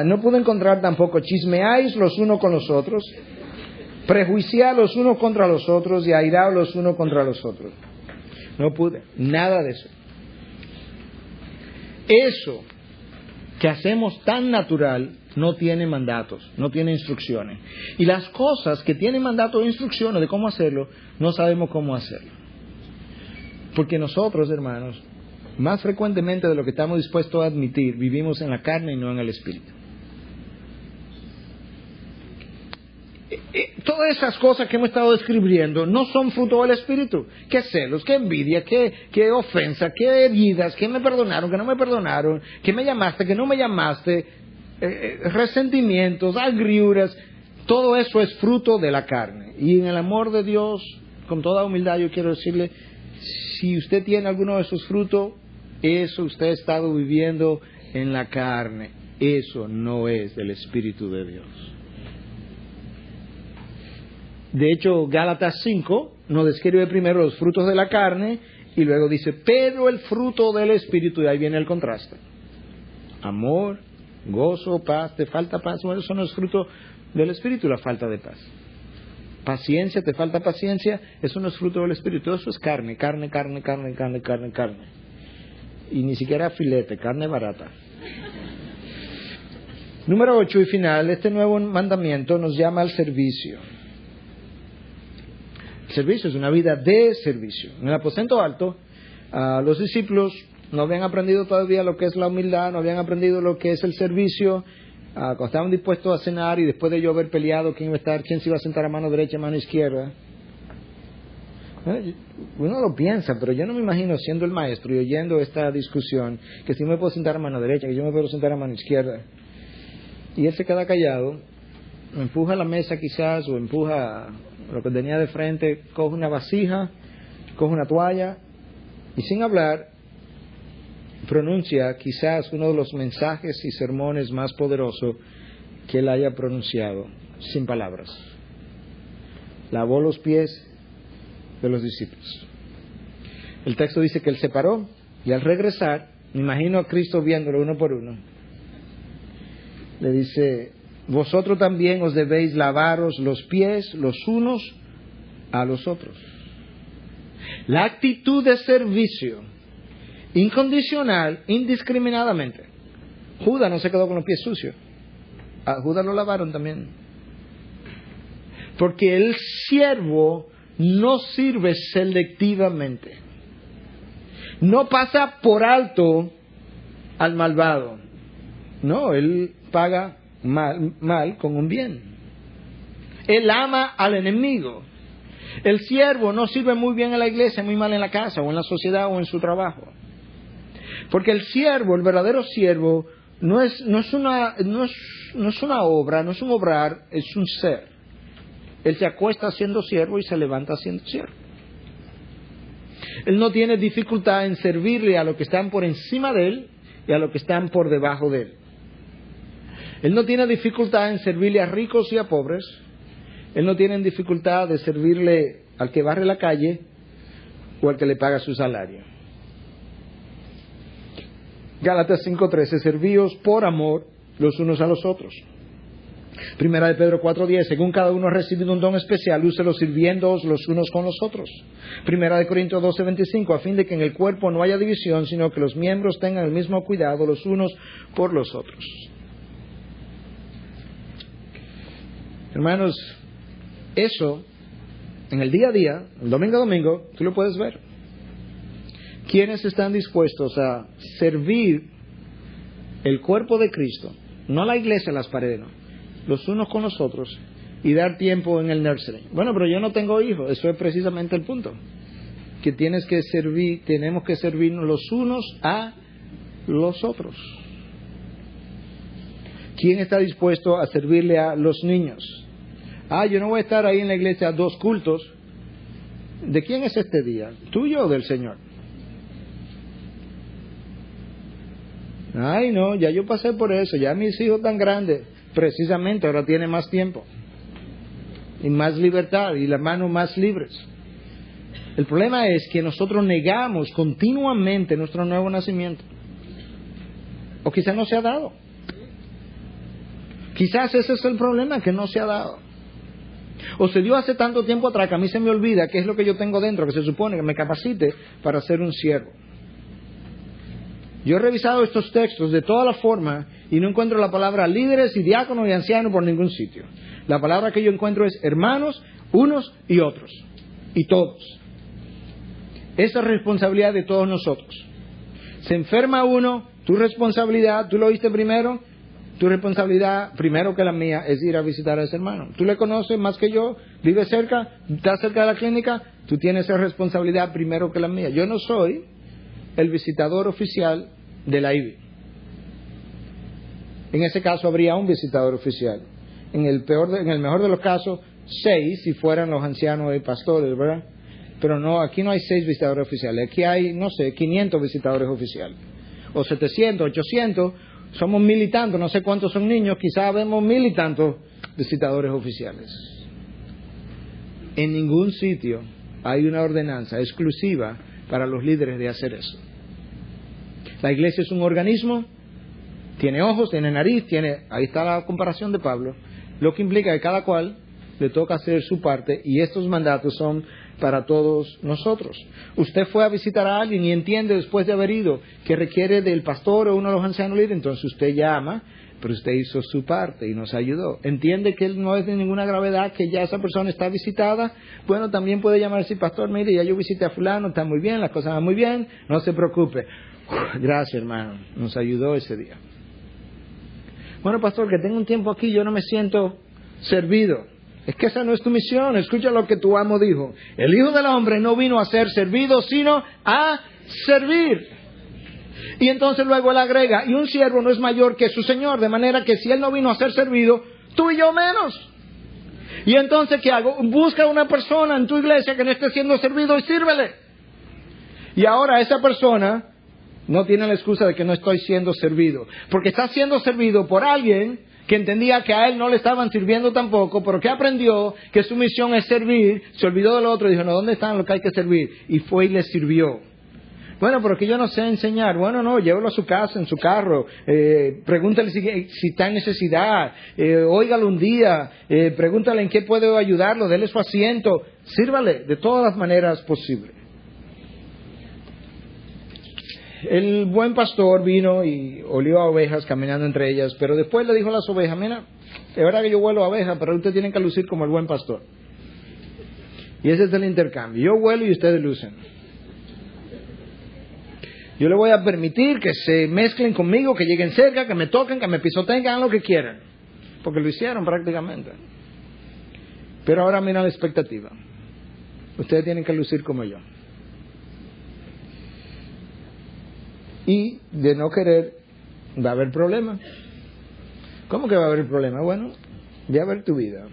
No pude encontrar tampoco chismeáis los unos con los otros, prejuiciar los unos contra los otros y airaos los unos contra los otros. No pude, nada de eso. Eso que hacemos tan natural no tiene mandatos, no tiene instrucciones. Y las cosas que tienen mandatos e instrucciones de cómo hacerlo, no sabemos cómo hacerlo. Porque nosotros, hermanos, más frecuentemente de lo que estamos dispuestos a admitir, vivimos en la carne y no en el Espíritu. Todas esas cosas que hemos estado describiendo no son fruto del Espíritu. ¿Qué celos, qué envidia, qué ofensa, qué heridas, qué me perdonaron, qué no me perdonaron, qué me llamaste, qué no me llamaste, resentimientos, agriuras? Todo eso es fruto de la carne. Y en el amor de Dios, con toda humildad, yo quiero decirle, si usted tiene alguno de esos frutos, eso usted ha estado viviendo en la carne. Eso no es del Espíritu de Dios. De hecho, Gálatas 5 nos describe primero los frutos de la carne y luego dice, pero el fruto del Espíritu, y ahí viene el contraste. Amor, Gozo, paz, te falta paz. Bueno, eso no es fruto del Espíritu, la falta de paz. Paciencia, te falta paciencia, eso no es fruto del Espíritu. Todo eso es carne. Y ni siquiera filete, carne barata. Número 8 y final, este nuevo mandamiento nos llama al servicio. El servicio es una vida de servicio. En el aposento alto, los discípulos no habían aprendido todavía lo que es la humildad, no habían aprendido lo que es el servicio. Cuando estaban dispuestos a cenar y después de yo haber peleado quién se iba a sentar a mano derecha, a mano izquierda. Uno lo piensa, pero yo no me imagino siendo el maestro y oyendo esta discusión, que si me puedo sentar a mano derecha, que yo me puedo sentar a mano izquierda. Y él se queda callado, empuja la mesa quizás, o empuja lo que tenía de frente, coge una vasija, coge una toalla, y sin hablar, pronuncia quizás uno de los mensajes y sermones más poderosos que él haya pronunciado, sin palabras. Lavó los pies de los discípulos. El texto dice que él se paró y al regresar, me imagino a Cristo viéndolo uno por uno, le dice: vosotros también os debéis lavaros los pies los unos a los otros. La actitud de servicio incondicional, indiscriminadamente. Judas no se quedó con los pies sucios. A Judas lo lavaron también. Porque el siervo no sirve selectivamente. No pasa por alto al malvado. No, él paga mal con un bien. Él ama al enemigo. El siervo no sirve muy bien en la iglesia, muy mal en la casa, o en la sociedad, o en su trabajo. Porque el siervo, el verdadero siervo, no es una obra, no es un obrar, es un ser. Él se acuesta siendo siervo y se levanta siendo siervo. Él no tiene dificultad en servirle a los que están por encima de él y a los que están por debajo de él. Él no tiene dificultad en servirle a ricos y a pobres. Él no tiene dificultad de servirle al que barre la calle o al que le paga su salario. Gálatas 5:13, servíos por amor los unos a los otros. Primera de Pedro 4:10, según cada uno ha recibido un don especial, úselo sirviéndoos los unos con los otros. Primera de Corintios 12:25, a fin de que en el cuerpo no haya división, sino que los miembros tengan el mismo cuidado los unos por los otros. Hermanos, eso en el día a día, el domingo a domingo, tú lo puedes ver. ¿Quiénes están dispuestos a servir el cuerpo de Cristo? No la iglesia en las paredes, no. Los unos con los otros y dar tiempo en el nursery. Bueno, pero yo no tengo hijos. Eso es precisamente el punto. Que tenemos que servirnos los unos a los otros. ¿Quién está dispuesto a servirle a los niños? Yo no voy a estar ahí en la iglesia 2 cultos. ¿De quién es este día? ¿Tuyo o del Señor? No, ya yo pasé por eso. Ya mis hijos tan grandes. Precisamente ahora tiene más tiempo. Y más libertad. Y las manos más libres. El problema es que nosotros negamos continuamente nuestro nuevo nacimiento. O quizás no se ha dado. Quizás ese es el problema, que no se ha dado. O se dio hace tanto tiempo atrás que a mí se me olvida qué es lo que yo tengo dentro, que se supone que me capacite para ser un siervo. Yo he revisado estos textos de todas las formas y no encuentro la palabra líderes y diáconos y ancianos por ningún sitio. La palabra que yo encuentro es hermanos, unos y otros. Y todos. Esa es responsabilidad de todos nosotros. Se enferma uno, tu responsabilidad, tú lo oíste primero, tu responsabilidad, primero que la mía, es ir a visitar a ese hermano. Tú le conoces más que yo, vives cerca, estás cerca de la clínica, tú tienes esa responsabilidad primero que la mía. Yo no soy el visitador oficial de la IBI. En ese caso habría un visitador oficial. En el mejor de los casos, 6 si fueran los ancianos y pastores, ¿verdad? Pero no, aquí no hay 6 visitadores oficiales. Aquí hay, 500 visitadores oficiales. O 700, 800. Somos 1000 y tantos, no sé cuántos son niños, quizás vemos 1000 y tantos visitadores oficiales. En ningún sitio hay una ordenanza exclusiva para los líderes de hacer eso. La iglesia es un organismo Tiene ojos, tiene nariz, ahí está la comparación de Pablo, lo que implica que cada cual le toca hacer su parte, y estos mandatos son para todos nosotros. Usted fue a visitar a alguien y entiende después de haber ido que requiere del pastor o uno de los ancianos líderes, entonces usted llama, pero usted hizo su parte y nos ayudó. Entiende que no es de ninguna gravedad, que ya esa persona está visitada. Bueno, también puede llamarse pastor, mire, ya yo visité a fulano, está muy bien, las cosas van muy bien, no se preocupe. Gracias, hermano, nos ayudó ese día. Bueno, pastor, que tengo un tiempo aquí, yo no me siento servido. Es que esa no es tu misión. Escucha lo que tu amo dijo. El Hijo del Hombre no vino a ser servido, sino a servir. Y entonces luego él agrega, y un siervo no es mayor que su Señor, de manera que si él no vino a ser servido, tú y yo menos. Y entonces, ¿qué hago? Busca una persona en tu iglesia que no esté siendo servido y sírvele. Y ahora esa persona no tiene la excusa de que no estoy siendo servido, porque está siendo servido por alguien que entendía que a él no le estaban sirviendo tampoco, pero que aprendió que su misión es servir, se olvidó del otro y dijo, no, ¿dónde están los que hay que servir? Y fue y le sirvió. Bueno, pero que yo no sé enseñar. Bueno, no, llévelo a su casa, en su carro, pregúntale si está en necesidad, óigalo un día, pregúntale en qué puede ayudarlo, déle su asiento, sírvale de todas las maneras posibles. El buen pastor vino y olió a ovejas caminando entre ellas, pero después le dijo a las ovejas, mira, es verdad que yo huelo a ovejas, pero ustedes tienen que lucir como el buen pastor. Y ese es el intercambio. Yo huelo y ustedes lucen. Yo le voy a permitir que se mezclen conmigo, que lleguen cerca, que me toquen, que me pisoteen, que hagan lo que quieran. Porque lo hicieron prácticamente. Pero ahora mira la expectativa. Ustedes tienen que lucir como yo. Y de no querer, va a haber problema. ¿Cómo que va a haber problema? Bueno, va a haber tu vida.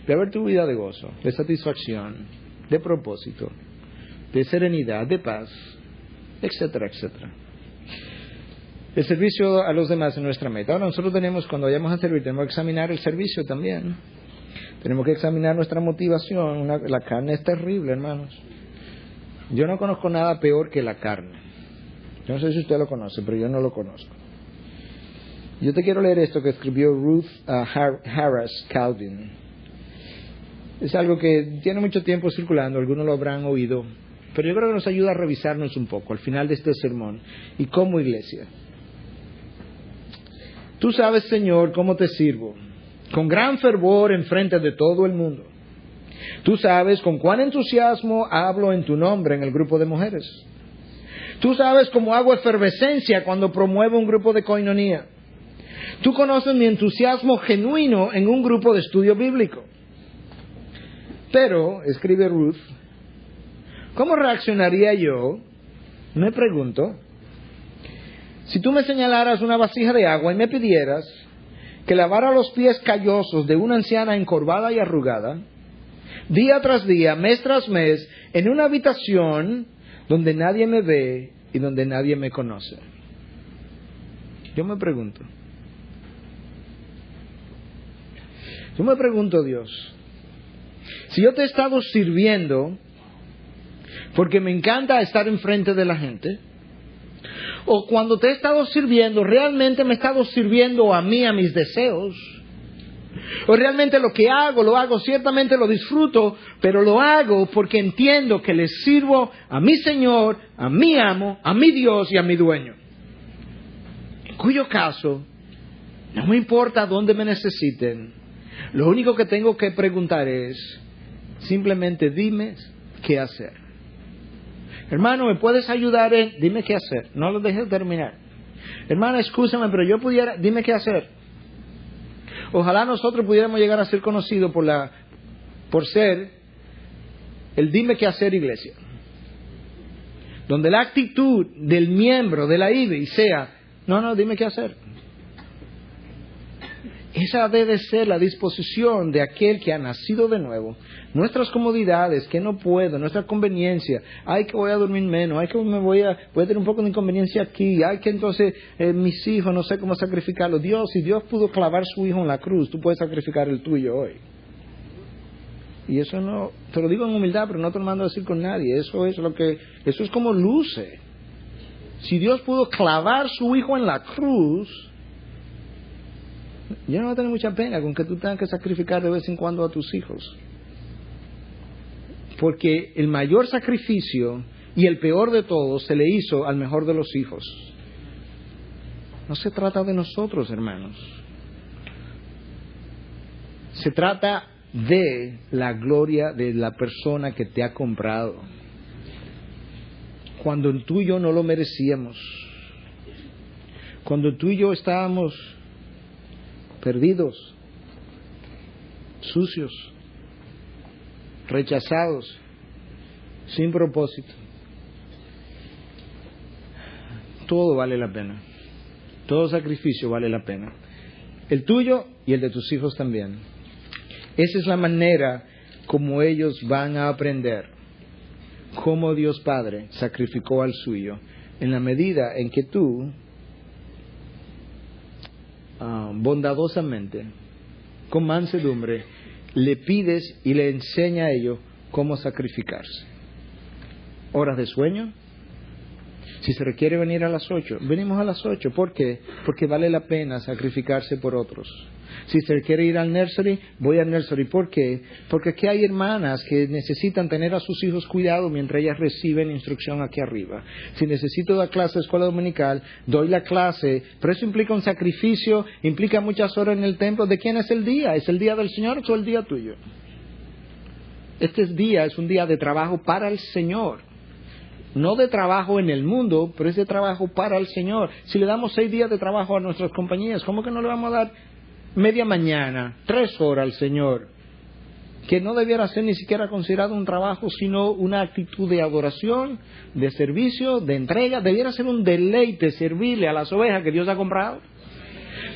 Va a haber tu vida de gozo, de satisfacción, de propósito, de serenidad, de paz, etcétera, etcétera. El servicio a los demás es nuestra meta. Ahora nosotros tenemos, cuando vayamos a servir, tenemos que examinar el servicio también. Tenemos que examinar nuestra motivación. La carne es terrible, hermanos. Yo no conozco nada peor que la carne. Yo no sé si usted lo conoce, pero yo no lo conozco. Yo te quiero leer esto que escribió Ruth Harris Calvin. Es algo que tiene mucho tiempo circulando, algunos lo habrán oído, pero yo creo que nos ayuda a revisarnos un poco al final de este sermón y como iglesia. Tú sabes, Señor, cómo te sirvo, con gran fervor en frente de todo el mundo. Tú sabes con cuán entusiasmo hablo en tu nombre en el grupo de mujeres. Tú sabes cómo hago efervescencia cuando promuevo un grupo de coinonía. Tú conoces mi entusiasmo genuino en un grupo de estudio bíblico. Pero, escribe Ruth, ¿cómo reaccionaría yo? Me pregunto, si tú me señalaras una vasija de agua y me pidieras que lavara los pies callosos de una anciana encorvada y arrugada, día tras día, mes tras mes, en una habitación donde nadie me ve y donde nadie me conoce. Yo me pregunto, Dios, si yo te he estado sirviendo porque me encanta estar enfrente de la gente, o cuando te he estado sirviendo, realmente me he estado sirviendo a mí, a mis deseos, o realmente lo que hago, ciertamente lo disfruto, pero lo hago porque entiendo que le sirvo a mi Señor, a mi amo, a mi Dios y a mi dueño. En cuyo caso, no me importa dónde me necesiten, lo único que tengo que preguntar es, simplemente dime qué hacer. Hermano, ¿me puedes ayudar en? Dime qué hacer, no lo dejes terminar. Hermano, escúchame, pero yo pudiera, dime qué hacer. Ojalá nosotros pudiéramos llegar a ser conocidos por ser el dime qué hacer iglesia. Donde la actitud del miembro de la IBI sea, no, dime qué hacer. Esa debe ser la disposición de aquel que ha nacido de nuevo. Nuestras comodidades, que no puedo, nuestra conveniencia, ay que voy a dormir menos, ay que voy a tener un poco de inconveniencia aquí, ay que entonces mis hijos no sé cómo sacrificarlo. Dios, si Dios pudo clavar su hijo en la cruz, tú puedes sacrificar el tuyo hoy. Y eso no, te lo digo en humildad, pero no te lo mando a decir con nadie. Eso es como luce. Si Dios pudo clavar su hijo en la cruz, yo no voy a tener mucha pena con que tú tengas que sacrificar de vez en cuando a tus hijos. Porque el mayor sacrificio y el peor de todos se le hizo al mejor de los hijos. No se trata de nosotros, hermanos. Se trata de la gloria de la persona que te ha comprado. Cuando tú y yo no lo merecíamos. Cuando tú y yo estábamos perdidos, sucios, rechazados, sin propósito. Todo vale la pena. Todo sacrificio vale la pena. El tuyo y el de tus hijos también. Esa es la manera como ellos van a aprender cómo Dios Padre sacrificó al suyo. En la medida en que tú bondadosamente, con mansedumbre, le pides y le enseña a ellos cómo sacrificarse. Horas de sueño. Si se requiere venir a las 8, venimos a las 8. ¿Por qué? Porque vale la pena sacrificarse por otros. Si se requiere ir al nursery, voy al nursery. ¿Por qué? Porque aquí hay hermanas que necesitan tener a sus hijos cuidados mientras ellas reciben instrucción aquí arriba. Si necesito dar clase de escuela dominical, doy la clase, pero eso implica un sacrificio, implica muchas horas en el templo. ¿De quién es el día? ¿Es el día del Señor o el día tuyo? Este día es un día de trabajo para el Señor. No de trabajo en el mundo, pero es de trabajo para el Señor. Si le damos 6 días de trabajo a nuestras compañías, ¿cómo que no le vamos a dar media mañana, 3 horas al Señor? Que no debiera ser ni siquiera considerado un trabajo, sino una actitud de adoración, de servicio, de entrega. Debiera ser un deleite servirle a las ovejas que Dios ha comprado.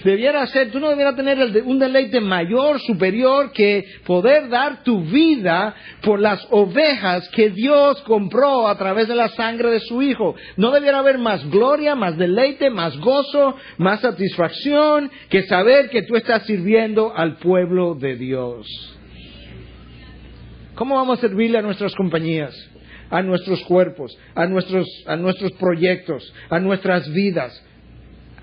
Debiera ser, tú no debieras tener un deleite mayor, superior, que poder dar tu vida por las ovejas que Dios compró a través de la sangre de su Hijo. No debiera haber más gloria, más deleite, más gozo, más satisfacción que saber que tú estás sirviendo al pueblo de Dios. ¿Cómo vamos a servirle a nuestras compañías, a nuestros cuerpos, a nuestros proyectos, a nuestras vidas?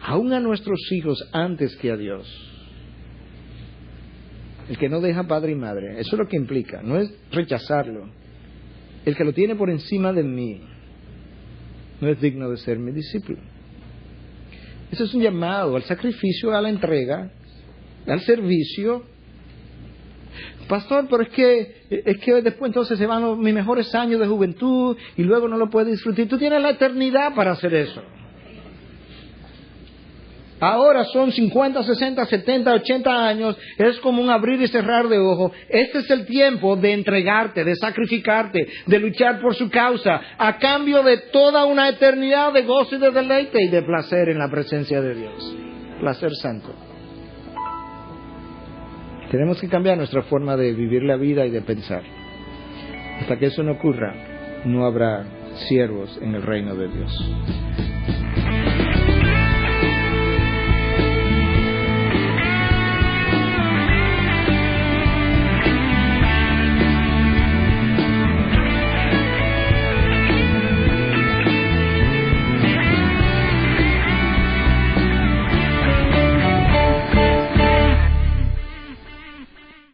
Aún a nuestros hijos antes que a Dios. El que no deja padre y madre, eso es lo que implica, no es rechazarlo. El que lo tiene por encima de mí no es digno de ser mi discípulo. Eso es un llamado al sacrificio, a la entrega, al servicio. Pastor, pero es que después entonces se van mis mejores años de juventud y luego no lo puedes disfrutar. Tú tienes la eternidad para hacer eso. Ahora son 50, 60, 70, 80 años, es como un abrir y cerrar de ojos. Este es el tiempo de entregarte, de sacrificarte, de luchar por su causa, a cambio de toda una eternidad de gozo y de deleite y de placer en la presencia de Dios. Placer santo. Tenemos que cambiar nuestra forma de vivir la vida y de pensar. Hasta que eso no ocurra, no habrá siervos en el reino de Dios.